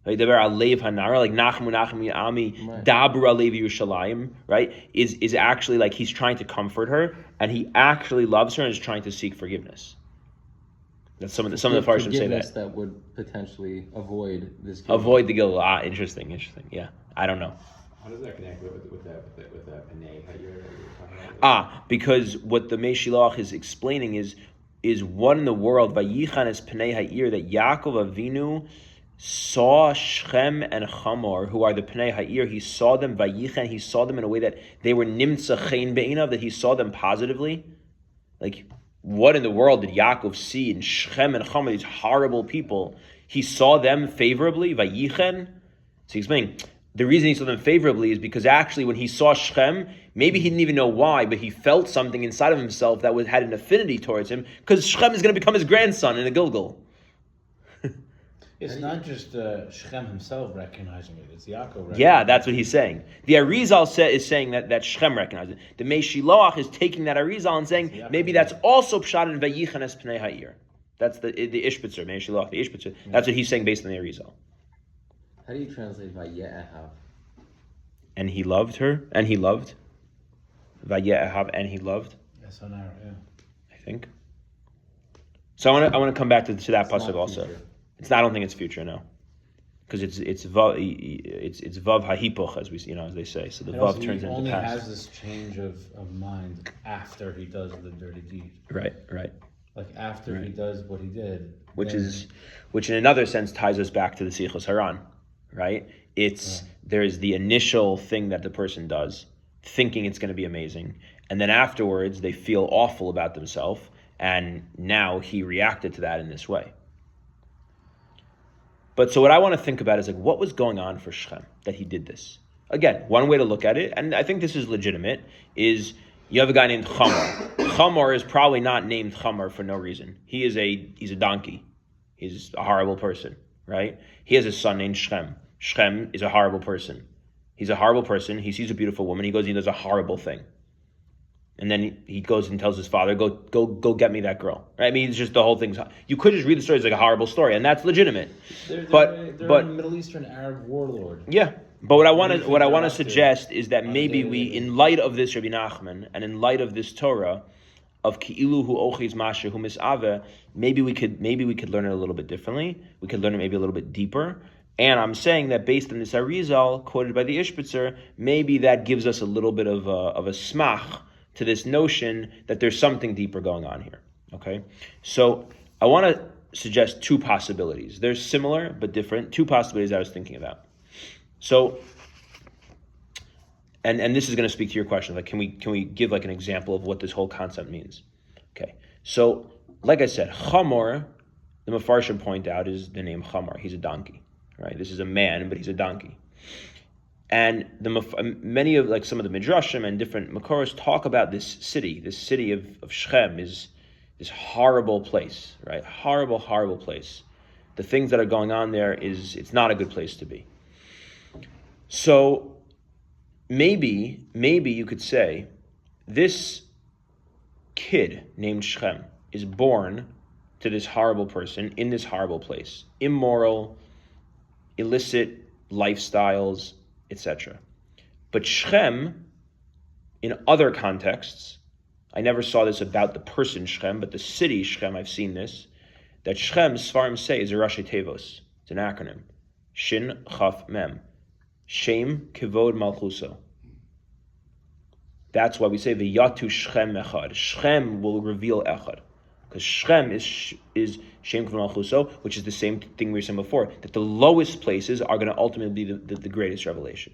Like Nachmu Ami Dabra Alevi Yerushalayim, right? Is actually like he's trying to comfort her, and he actually loves her and is trying to seek forgiveness. That's some of the Farshim say that would potentially avoid this. Avoid the guilt. Interesting. Yeah, I don't know. How does that connect with that Panei that you're talking about? Because what the Vayishlach is explaining is what in the world Vayichan es Panei Ha'ir, that Yakov Avinu saw Shechem and Chamor, who are the Panei Ha'ir. He saw them Vayichan. He saw them in a way that they were nimtza chen be'inav, that he saw them positively. Like, what in the world did Yakov see in Shechem and Chamor, these horrible people? He saw them favorably, Vayichan. So he's explaining, the reason he saw them favorably is because actually when he saw Shechem, maybe he didn't even know why, but he felt something inside of himself that had an affinity towards him, because Shechem is going to become his grandson in a Gilgal. It's not just Shechem himself recognizing it; it's Yaakov recognizing it. Yeah, that's what he's saying. The Arizal is saying that Shechem recognizes it. The Vayishlach is taking that Arizal and saying maybe that's also pshat in Vayichan es Pnei Ha'ir. That's the Ishbitzer, Vayishlach, the Ishbitzer. That's what he's saying based on the Arizal. How do you translate Vaye'ahav? And he loved her, and he loved. Vaye'ahav, and he loved. Yes, on our, yeah. I think. So I want to come back to that pasuk also. Future. I don't think it's future, no, because it's vav hahipoch, as as they say. So the vav turns into past. He only has this change of mind after he does the dirty deed. Right. Like after he does what he did, which in another sense ties us back to the Sichos Haran, right? There's the initial thing that the person does, thinking it's going to be amazing, and then afterwards they feel awful about themselves, and now he reacted to that in this way. But so what I want to think about is like, what was going on for Shechem that he did this? Again, one way to look at it, and I think this is legitimate, is you have a guy named Chamor. Chamor is probably not named Chamor for no reason. He's a donkey. He's a horrible person, right? He has a son named Shechem. Shechem is a horrible person. He's a horrible person. He sees a beautiful woman. He goes and he does a horrible thing. And then he goes and tells his father, go get me that girl. Right? I mean, it's just the whole thing. You could just read the story as like a horrible story, and that's legitimate. They're a Middle Eastern Arab warlord. Yeah. But what I want to suggest is that maybe we, in light of this Rabbi Nachman, and in light of this Torah, of Ki'ilu hu ochiz masha hu mis'ave, maybe we could learn it a little bit differently. We could learn it maybe a little bit deeper. And I'm saying that based on this Arizal, quoted by the Ishbitzer, maybe that gives us a little bit of a smach to this notion that there's something deeper going on here. Okay? So I want to suggest two possibilities. They're similar but different. Two possibilities I was thinking about. So, and this is going to speak to your question. Like, can we give like an example of what this whole concept means? Okay. So, like I said, Chamor, the Mefarshim point out, is the name Chamor. He's a donkey, right? This is a man, but he's a donkey. And many of like some of the midrashim and different makoros talk about this city. This city of Shechem is this horrible place, right? Horrible place. The things that are going on there it's not a good place to be. So maybe you could say this kid named Shechem is born to this horrible person in this horrible place. Immoral, illicit lifestyles, etc. But Shechem, in other contexts, I never saw this about the person Shechem, but the city Shechem, I've seen this, that Shechem, Sfarim say, is a Rashi Tevos. It's an acronym. Shin Chaf Mem. Shem Kivod Malchuso. That's why we say V'yatu Shechem Echad. Shechem will reveal Echad. Because Shechem is Shem Kivod Malchuso, which is the same thing we were saying before, that the lowest places are going to ultimately be the greatest revelation.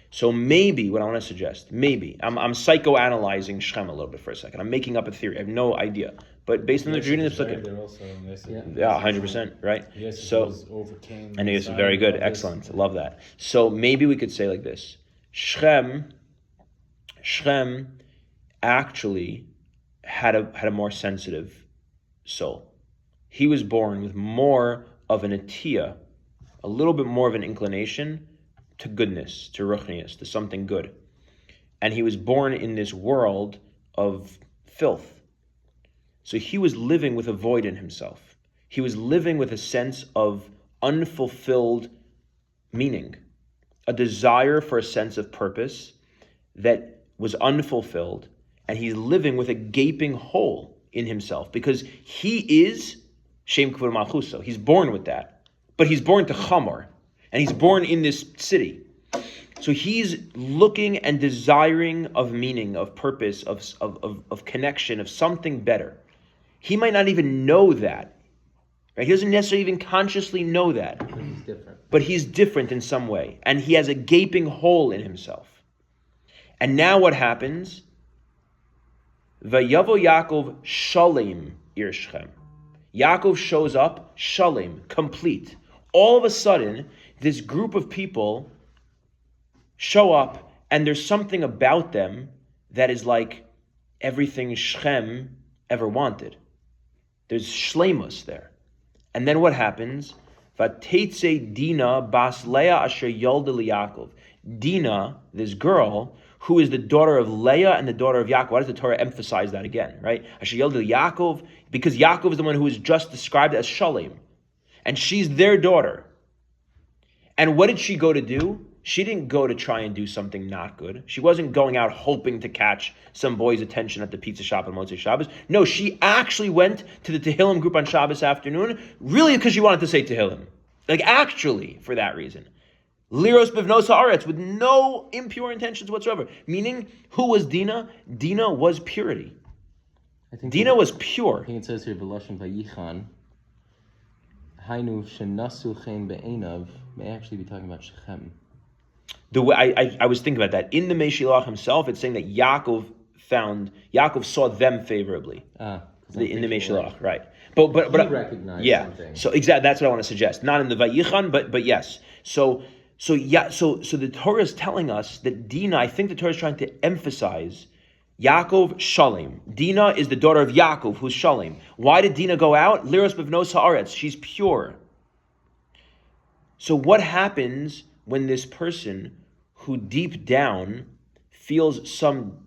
So maybe, what I want to suggest, I'm psychoanalyzing Shechem a little bit for a second. I'm making up a theory. I have no idea. But based on the reading of the Psukim. Yeah, 100%, right? So, I know it's very good. Excellent. Love that. So maybe we could say like this. Shechem actually had a more sensitive soul. he was born with more of an atiyah, a little bit more of an inclination to goodness, to ruchnius, to something good. And he was born in this world of filth. So he was living with a void in himself. He was living with a sense of unfulfilled meaning, a desire for a sense of purpose that was unfulfilled, and he's living with a gaping hole in himself because he is Shem Kvur Malchuso. He's born with that, but he's born to Chamor, and he's born in this city. So he's looking and desiring of meaning, of purpose, of connection, of something better. He might not even know that. Right? He doesn't necessarily even consciously know that. But he's different. But he's different in some way. And he has a gaping hole in himself. And now what happens? Vayavo Yakov Shalem Ir Shechem. Yakov shows up, Shalem, complete. All of a sudden, this group of people show up, and there's something about them that is like everything Shechem ever wanted. There's shleimus there. And then what happens? Vateitze Dina bas Leah asher yolda liYakov. Dina, this girl, who is the daughter of Leah and the daughter of Yaakov. Why does the Torah emphasize that again, right? Asher yolda liYakov, because Yaakov is the one who is just described as Shalem. And she's their daughter. And what did she go to do? She didn't go to try and do something not good. She wasn't going out hoping to catch some boy's attention at the pizza shop on Motzei Shabbos. No, she actually went to the Tehillim group on Shabbos afternoon, really because she wanted to say Tehillim. Like actually, for that reason. Liros bivnos haaretz, with no impure intentions whatsoever. Meaning, who was Dina? Dina was purity. Dina was pure. I think it says here, V'lashon vayichan, hainu shenasu chen be'enav, may actually be talking about Shechem. The way I was thinking about that in the Vayishlach himself, it's saying that Yakov saw them favorably in the Vayishlach, right? But he recognized something. So exactly that's what I want to suggest. Not in the Vayichan, but yes. So the Torah is telling us that Dina. I think the Torah is trying to emphasize Yaakov Shalem. Dina is the daughter of Yaakov, who's Shalem. Why did Dina go out? Liros bivnos haaretz. She's pure. So what happens when this person who deep down feels some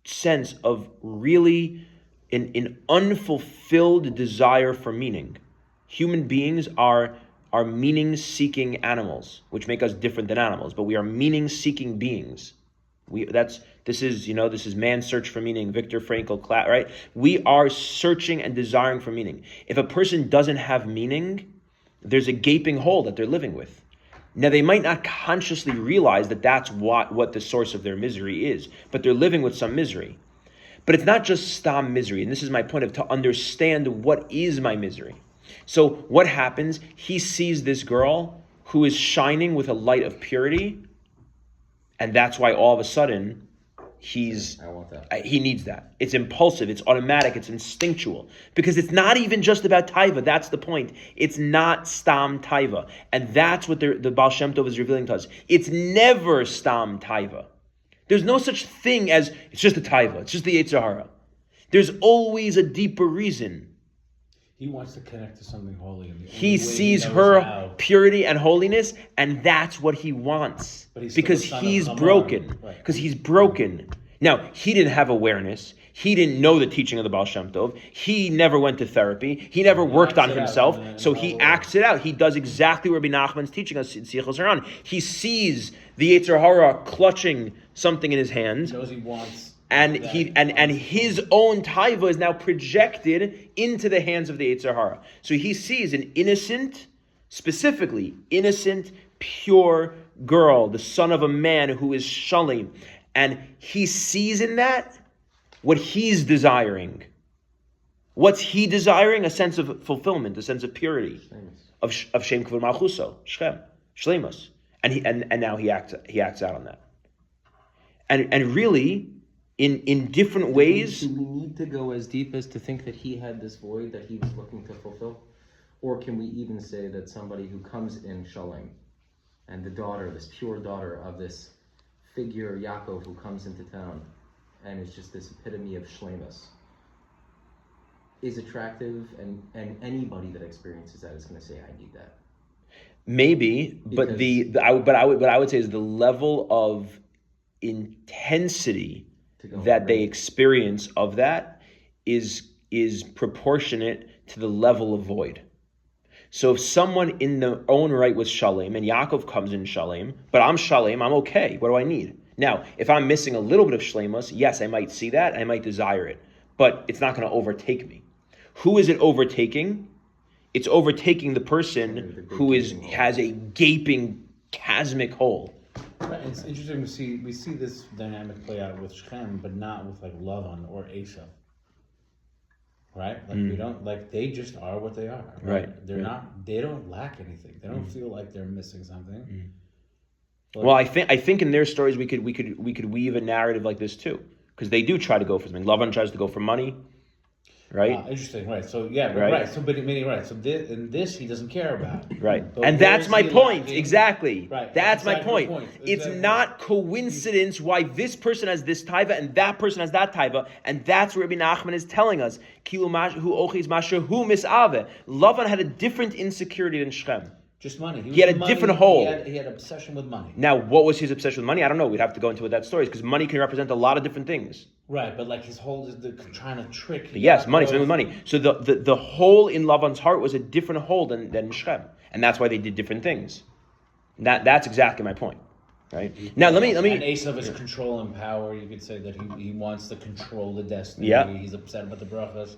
sense of really an unfulfilled desire for meaning? Human beings are meaning-seeking animals, which make us different than animals, but we are meaning-seeking beings. This is man's search for meaning, Viktor Frankl, right? We are searching and desiring for meaning. If a person doesn't have meaning, there's a gaping hole that they're living with. Now, they might not consciously realize that that's what the source of their misery is, but they're living with some misery. But it's not just stam misery, and this is my point of to understand what is my misery. So what happens? He sees this girl who is shining with a light of purity, and that's why all of a sudden he needs that. It's impulsive, it's automatic, it's instinctual. Because it's not even just about taiva, that's the point. It's not stam taiva. And that's what the Baal Shem Tov is revealing to us. It's never stam taiva. There's no such thing as, it's just a taiva, it's just the Yetzer Harah. There's always a deeper reason. He wants to connect to something holy. And he sees her purity and holiness, and that's what he wants. Because he's broken. Because he's broken. Now, he didn't have awareness. He didn't know the teaching of the Baal Shem Tov. He never went to therapy. He never worked on himself. So he acts it out. He does exactly what Rabbi Nachman's teaching us in Sichos Haran. He sees the Yetzer Harah clutching something in his hand. He knows he wants. And his own taiva is now projected into the hands of the Yetzer Harah. So he sees an innocent, specifically innocent, pure girl, the son of a man who is Shalem, and he sees in that what he's desiring. What's he desiring? A sense of fulfillment, a sense of purity, of Shem Kvur Malchuso, Shechem, Shleimus, and now he acts out on that, and really. In different ways. Do we need to go as deep as to think that he had this void that he was looking to fulfill? Or can we even say that somebody who comes in Shalem, and the daughter, this pure daughter of this figure, Yakov, who comes into town, and is just this epitome of Shlemus, is attractive, and anybody that experiences that is going to say, I need that. Maybe, but what I would say is the level of intensity that they experience of that is proportionate to the level of void. So if someone in their own right was shalem, and Yakov comes in shalem, but I'm shalem, I'm okay. What do I need? Now, if I'm missing a little bit of shlemus, yes, I might see that, I might desire it, but it's not going to overtake me. Who is it overtaking? It's overtaking the person who has a gaping, chasmic hole. Right, it's interesting to see. We see this dynamic play out with Shechem, but not with like Lavan or Esau. Right? Like we don't like they just are what they are. Right? They're not. They don't lack anything. They don't feel like they're missing something. Well, I think in their stories we could weave a narrative like this too, because they do try to go for something. Lavan tries to go for money. Right. Interesting. Right. So yeah. Right. So but meaning right. So in this he doesn't care about. Right. But and that's my point. Exactly. Right. That's my point. It's not coincidence why this person has this taiva and that person has that taiva, and that's what Rabbi Nachman is telling us. Lavan had a different insecurity than Shechem. Just money. He had a different hole. He had obsession with money. Now, what was his obsession with money? I don't know. We'd have to go into what that story is, because money can represent a lot of different things. Right, but like his hole is trying to trick. Yes, money, something with money. So the hole in Lavan's heart was a different hole than Shechem, and that's why they did different things. That's exactly my point, right? Now let me. And Esau is control and power. You could say that he wants to control the destiny. Yeah. He's upset about the brachas.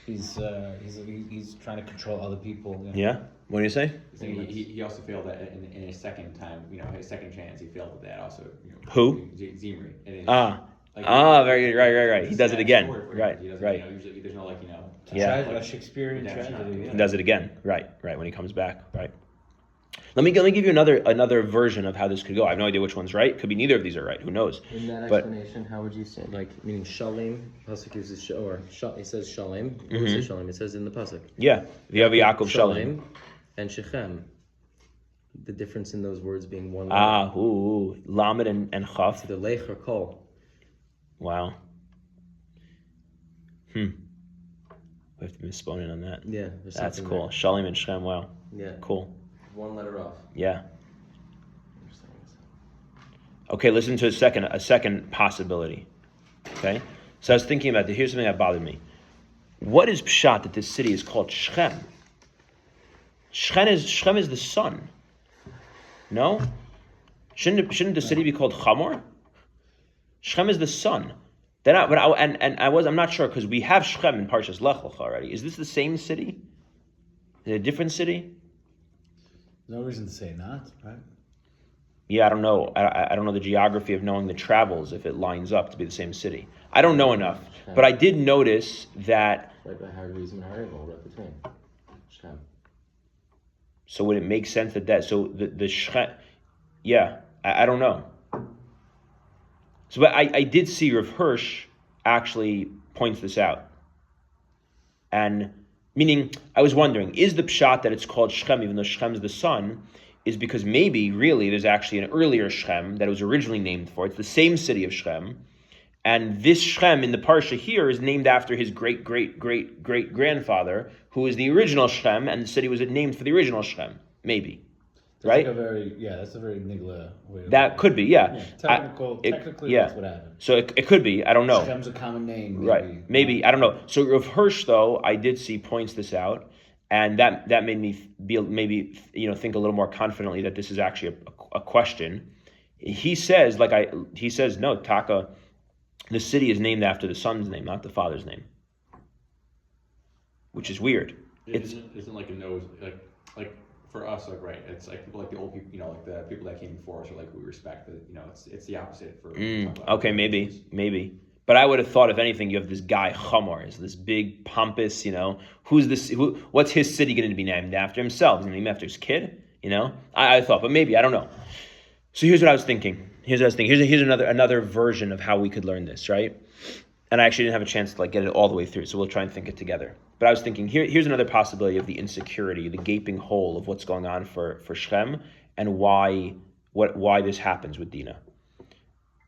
He's trying to control other people. You know? Yeah. What do you say? He also failed that in his second time. His second chance, he failed at that also. Who? Zimri. Very good. Right. He does it again. Right. Usually, there's no a Shakespearean tragedy. He does it again. Right. When he comes back. Right. Let me give you another version of how this could go. I have no idea which one's right. Could be neither of these are right. Who knows? In that explanation, how would you say, meaning shalem? Pasuk uses it says shalem. What does it say shalem? It says in the pasuk. Yeah, you have Yakov shalem and Shechem. The difference in those words being one. Lamed and Chaf. The lech or kol. Wow. We have to be misponing on that. Yeah, that's cool. Shalem and Shechem. Wow. Yeah. Cool. One letter off. Yeah. Okay, listen to a second possibility. Okay? So I was thinking about here's something that bothered me. What is pshat that this city is called Shechem? Shechem is the sun. No? Shouldn't the city be called Chamor? Shechem is the sun. I'm not sure, because we have Shechem in Parshas Lech Lecha already. Is this the same city? Is it a different city? No reason to say not, right? Yeah, I don't know. I don't know the geography of knowing the travels if it lines up to be the same city. I don't know enough, but I did notice that. Right by Harah and Harah, right between. Shechem. So would it make sense that so the Shechem? Yeah, I don't know. So, but I did see Rav Hirsch actually points this out, and. Meaning, I was wondering, is the pshat that it's called Shechem, even though Shechem is the sun, is because maybe, really, there's actually an earlier Shechem that it was originally named for. It's the same city of Shechem. And this Shechem in the Parsha here is named after his great-great-great-great-grandfather, who is the original Shechem, and the city was named for the original Shechem. Maybe. Right? That's a very nigla way. That could be, yeah. Technically, that's what happened. So it could be. I don't know. Shechem's a common name, maybe. Right? Maybe I don't know. So Rav Hirsch, though, I did see points this out, and that made me think a little more confidently that this is actually a question. He says no, Taka, the city is named after the son's name, not the father's name, which is weird. Isn't like a nose like. For us, right, it's like people like the old people, like the people that came before us, or like we respect. But it's the opposite for. Okay, maybe. But I would have thought, if anything, you have this guy Chamor, is this big pompous. Who's this? What's his city going to be named after? Himself? Is he named after his kid? I thought, but maybe I don't know. So here's what I was thinking. Here's another version of how we could learn this, right? And I actually didn't have a chance to get it all the way through, so we'll try and think it together. But I was thinking, here's another possibility of the insecurity, the gaping hole of what's going on for Shechem, and why this happens with Dinah.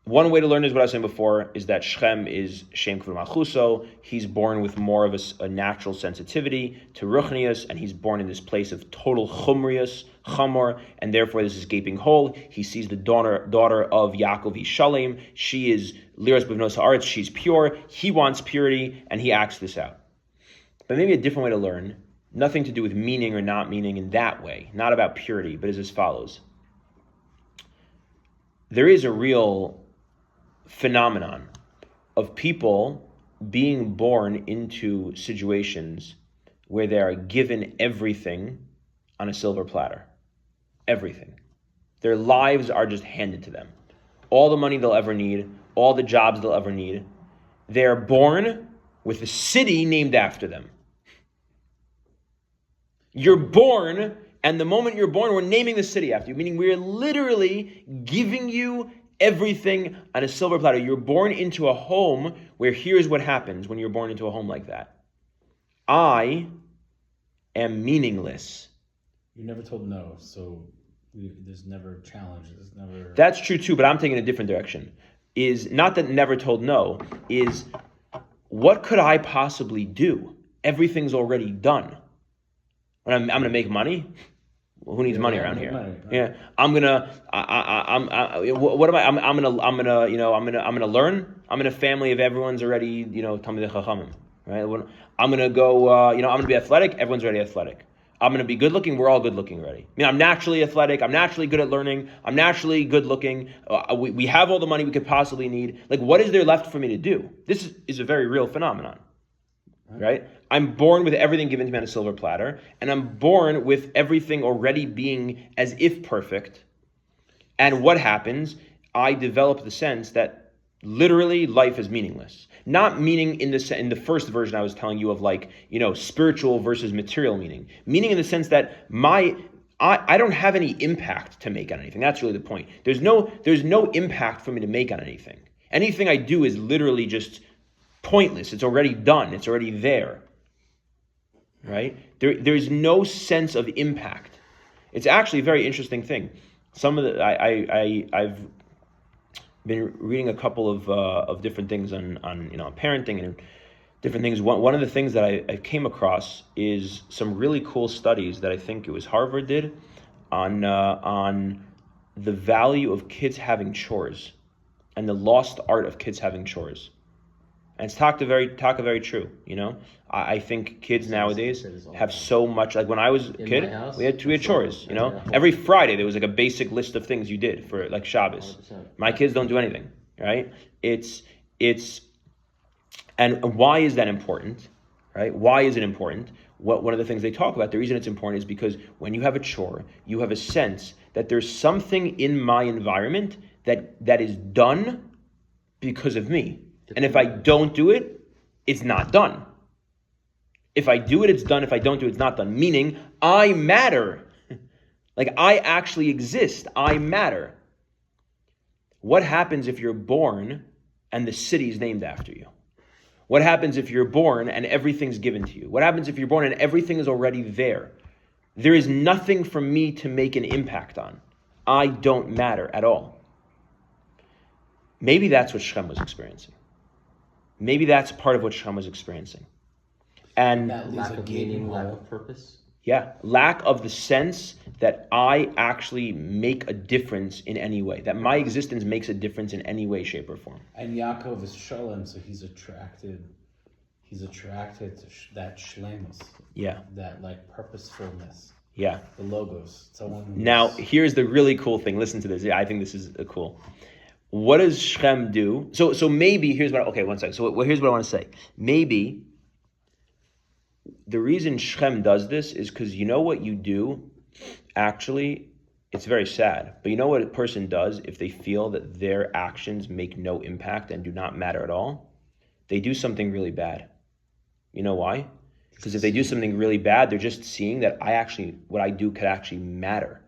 one way to learn is what I was saying before, is that Shechem is Shem Kvod Malchuso. He's born with more of a natural sensitivity to Ruchnius, and he's born in this place of total Chumrius, Chamor, and therefore this is gaping hole. He sees the daughter of Yakov Yishalem. She is Liras Bivnos Haaretz. She's pure. He wants purity, and he acts this out. But maybe a different way to learn, nothing to do with meaning or not meaning in that way, not about purity, but is as follows. There is a real phenomenon of people being born into situations where they are given everything on a silver platter. Everything. Their lives are just handed to them. All the money they'll ever need, all the jobs they'll ever need. They are born with a city named after them. You're born, and the moment you're born, we're naming the city after you, meaning we're literally giving you everything on a silver platter. You're born into a home where here's what happens when you're born into a home like that. I am meaningless. You're never told no, so there's never a challenge. There's never. That's true too, but I'm taking a different direction. Is not that never told no, is what could I possibly do? Everything's already done. When I'm going to make money. Who needs money around here? Money, right? Yeah, I'm gonna learn. I'm in a family of everyone's already, Talmidei Chachamim, right? I'm gonna go, I'm gonna be athletic. Everyone's already athletic. I'm gonna be good looking. We're all good looking already. I'm naturally athletic. I'm naturally good at learning. I'm naturally good looking. We have all the money we could possibly need. Like, what is there left for me to do? This is a very real phenomenon, right? I'm born with everything given to me on a silver platter, and I'm born with everything already being as if perfect. And what happens? I develop the sense that literally life is meaningless. Not meaning in the first version I was telling you of spiritual versus material meaning. Meaning in the sense that I don't have any impact to make on anything. That's really the point. There's no impact for me to make on anything. Anything I do is literally just pointless. It's already done. It's already there. Right? There's no sense of impact. It's actually a very interesting thing. Some of I've been reading a couple of different things on parenting and different things. One of the things that I came across is some really cool studies that I think it was Harvard did on the value of kids having chores and the lost art of kids having chores. And it's taka very true, I think kids nowadays have so much. Like when I was a kid, we had chores, Every Friday there was like a basic list of things you did for like Shabbos. 100%. My kids don't do anything, right? And why is that important, right? Why is it important? One of the things they talk about, the reason it's important is because when you have a chore, you have a sense that there's something in my environment that is done because of me. And if I don't do it, it's not done. If I do it, it's done. If I don't do it, it's not done. Meaning, I matter. Like, I actually exist. I matter. What happens if you're born and the city's named after you? What happens if you're born and everything's given to you? What happens if you're born and everything is already there? There is nothing for me to make an impact on. I don't matter at all. Maybe that's what Shechem was experiencing. Maybe that's part of what Shechem was experiencing. And that lack of meaning, lack of purpose? Yeah, lack of the sense that I actually make a difference in any way, that my existence makes a difference in any way, shape, or form. And Yakov is Shalom, so he's attracted to that shlemus. Yeah. That purposefulness. Yeah. The logos. Now, here's the really cool thing. Listen to this. Yeah, I think this is cool. What does Shechem do? So maybe, here's what, okay, one second. So here's what I want to say. Maybe the reason Shechem does this is because you know what you do? Actually, it's very sad. But you know what a person does if they feel that their actions make no impact and do not matter at all? They do something really bad. You know why? Because if they do something really bad, they're just seeing that what I do could actually matter.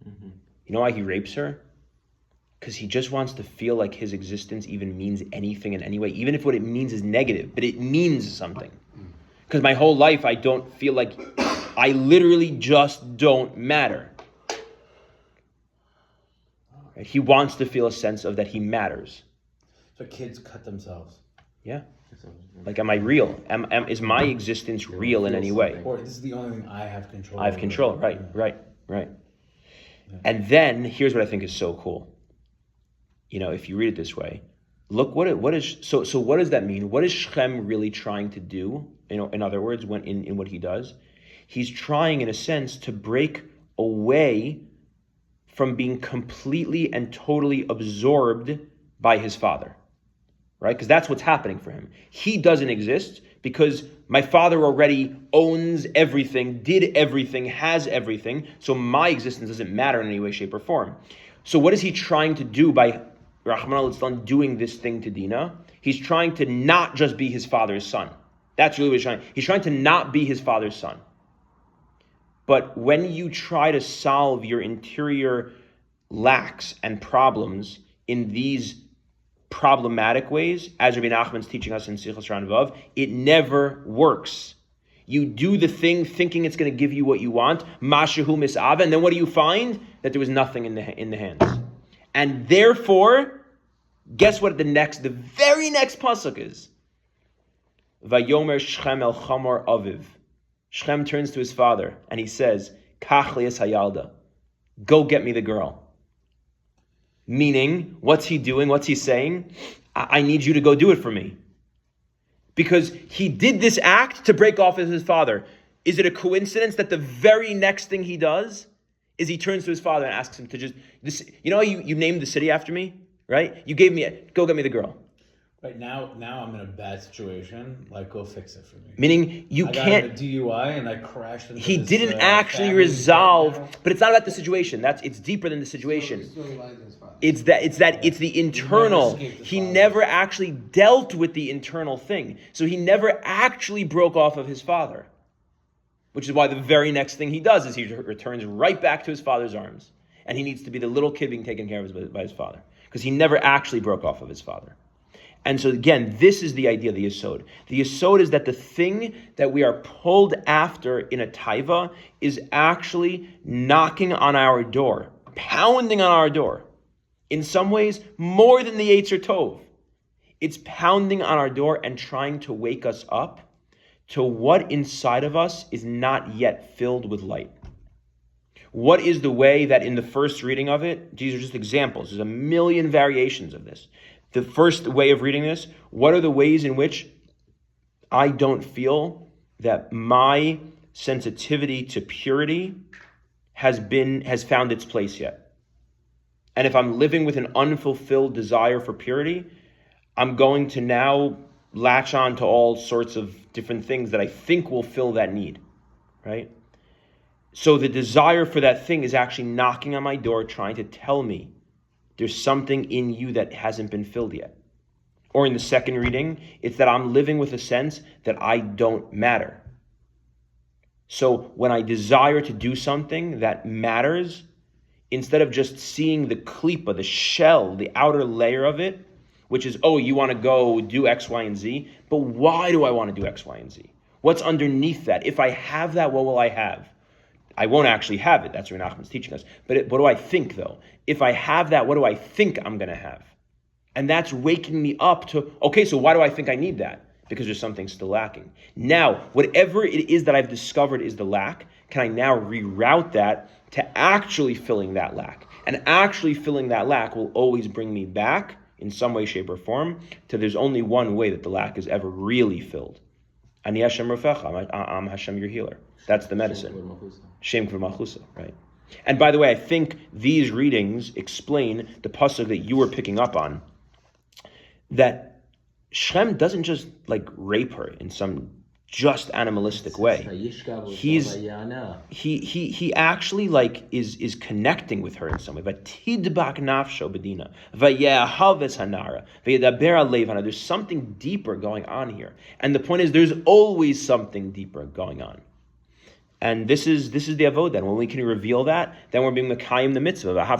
Mm-hmm. You know why he rapes her? Because he just wants to feel like his existence even means anything in any way, even if what it means is negative, but it means something. Because my whole life, I don't feel like, I literally just don't matter. Right? He wants to feel a sense of that he matters. So kids cut themselves. Yeah. Like, am I real? Is my existence real in any way? Or this is the only thing I have control I have over. control, right. Yeah. And then, here's what I think is so cool. If you read it this way, look what does that mean? What is Shem really trying to do? In other words, when in what he does, he's trying, in a sense, to break away from being completely and totally absorbed by his father, right? Because that's what's happening for him. He doesn't exist because my father already owns everything, did everything, has everything, so my existence doesn't matter in any way, shape, or form. So what is he trying to do by Rahman al-Islam doing this thing to Dinah? He's trying to not just be his father's son. That's really what he's trying. He's trying to not be his father's son. But when you try to solve your interior lacks and problems in these problematic ways, as Rabbi Nachman's teaching us in Sichos Ranvav, it never works. You do the thing thinking it's going to give you what you want, mashahu mis'ava, and then what do you find? That there was nothing in the hands. And therefore, guess what the very next pasuk is? Vayomer Shechem el chamor aviv. Shechem turns to his father and he says, Kach li'es hayalda. Go get me the girl. Meaning, what's he doing? What's he saying? I need you to go do it for me. Because he did this act to break off with his father. Is it a coincidence that the very next thing he does is he turns to his father and asks him to just, you named the city after me, right? You gave me go get me the girl. Right now I'm in a bad situation. Like, go fix it for me. Meaning I can't. Got a DUI and I crashed into He this, didn't actually resolve, but it's not about the situation. It's deeper than the situation. It's the internal. He never actually dealt with the internal thing, so he never actually broke off of his father. Which is why the very next thing he does is he returns right back to his father's arms, and he needs to be the little kid being taken care of by his father, because he never actually broke off of his father. And so again, this is the idea of the Yesod. The Yesod is that the thing that we are pulled after in a taiva is actually knocking on our door, pounding on our door. In some ways, more than the Yetzer Tov. It's pounding on our door and trying to wake us up to what inside of us is not yet filled with light. What is the way that in the first reading of it, these are just examples, there's a million variations of this. The first way of reading this, what are the ways in which I don't feel that my sensitivity to purity has found its place yet? And if I'm living with an unfulfilled desire for purity, I'm going to now latch on to all sorts of different things that I think will fill that need, right? So the desire for that thing is actually knocking on my door, trying to tell me there's something in you that hasn't been filled yet. Or in the second reading, it's that I'm living with a sense that I don't matter. So when I desire to do something that matters, instead of just seeing the klipa, the shell, the outer layer of it, which is, you want to go do X, Y, and Z, but why do I want to do X, Y, and Z? What's underneath that? If I have that, what will I have? I won't actually have it. That's what Nachman's teaching us. But what do I think, though? If I have that, what do I think I'm going to have? And that's waking me up to, so why do I think I need that? Because there's something still lacking. Now, whatever it is that I've discovered is the lack, can I now reroute that to actually filling that lack? And actually filling that lack will always bring me back, in some way, shape, or form, to there's only one way that the lack is ever really filled. Ani Hashem Rofecha, I'm Hashem your healer. That's the medicine. Shem K'vur Malchusa, right? And by the way, I think these readings explain the pasuk that you were picking up on, that Shem doesn't just rape her in some just animalistic way. He actually is connecting with her in some way. Vatidbak nafsho bedina, vayehaves hanara, vayedaber alev hana. There's something deeper going on here, and the point is, there's always something deeper going on. And this is the avodah. Then when we can reveal that, then we're being mekayim the mitzvah. That the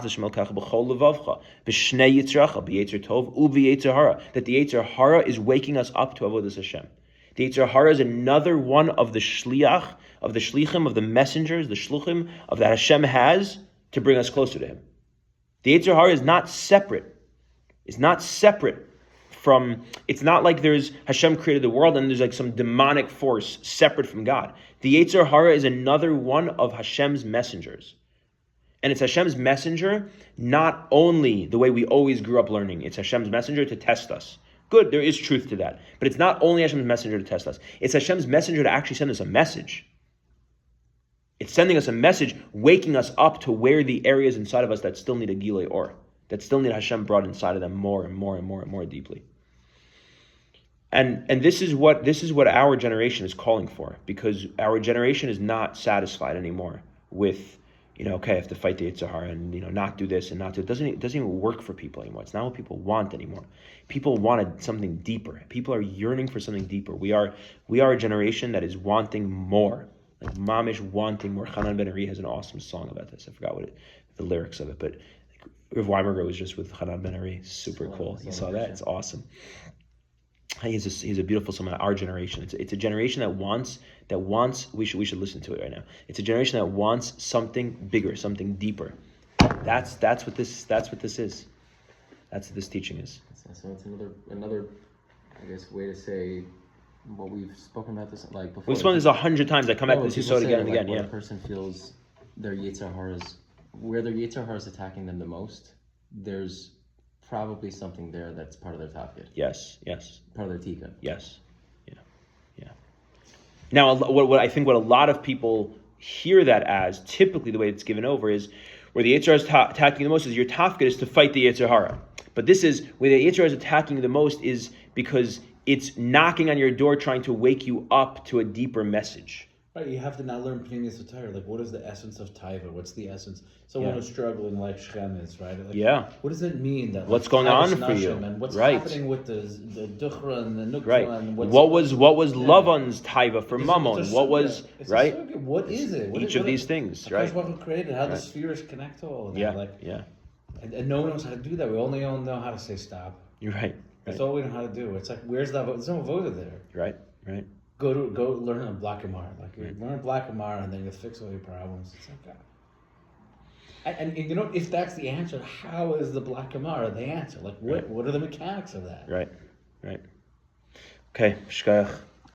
Yetzer Harah is waking us up to avodas Hashem. The Yetzer Harah is another one of the shliach, of the shlichim, of the messengers, the shluchim of that Hashem has to bring us closer to Him. The Yetzer Hara is not separate. It's not separate from, it's not like there's Hashem created the world and there's like some demonic force separate from God. The Yetzer Hara is another one of Hashem's messengers. And it's Hashem's messenger, not only the way we always grew up learning. It's Hashem's messenger to test us. Good, there is truth to that. But it's not only Hashem's messenger to test us. It's Hashem's messenger to actually send us a message. It's sending us a message, waking us up to where the areas inside of us that still need a Gilei Or, that still need Hashem brought inside of them more and more and more and more deeply. And this is what our generation is calling for, because our generation is not satisfied anymore with, okay, I have to fight the Yetzer Hara and not do this and not do it. It doesn't even work for people anymore. It's not what people want anymore. People wanted something deeper. People are yearning for something deeper. We are a generation that is wanting more, like mamish wanting more. Hanan Ben Ari has an awesome song about this. I forgot the lyrics of it, but Rav Weimerger was just with Hanan Ben Ari. Super cool. You saw that? It's awesome. He's a beautiful song about our generation. It's a generation that wants. We should listen to it right now. It's a generation that wants something bigger, something deeper. That's what this is. That's what this teaching is. So it's another, I guess, way to say what we've spoken about this like before. We've spoken this 100 times. I come back to this. You saw it again and again. When a person feels their Yetzer Hara's, where their Yetzer Hara is attacking them the most, there's probably something there that's part of their tafkid. Yes. Part of their tika. Yes. Yeah. Now, what I think what a lot of people hear that as, typically the way it's given over is, where the Yetzer Hara is attacking the most is your tafkid is to fight the Yetzer Hara. But this is, where the Yetzer Hara is attacking the most is because it's knocking on your door trying to wake you up to a deeper message. Right, you have to now learn Pneumius Atayr. Like, what is the essence of Taiva? What's the essence? Someone who's struggling like Shem is, right? Like, what does it mean? That what's going on for you? And what's happening with the Duchra and the Nukra? Right. And what was Lavan's Taiva for Mammon? What was, right? What is it? Each of these things, right? What created? How the spheres connect to all of that? And no one knows how to do that. We only know how to say stop. You're right. That's all we know how to do. It's like, where's that? There's no voter there. Right. Go learn a Black Amar. Like, learn a Black Amar and then you'll fix all your problems. It's like that. And if that's the answer, how is the Black Amar the answer? Like, what are the mechanics of that? Right. Okay, Shkayach.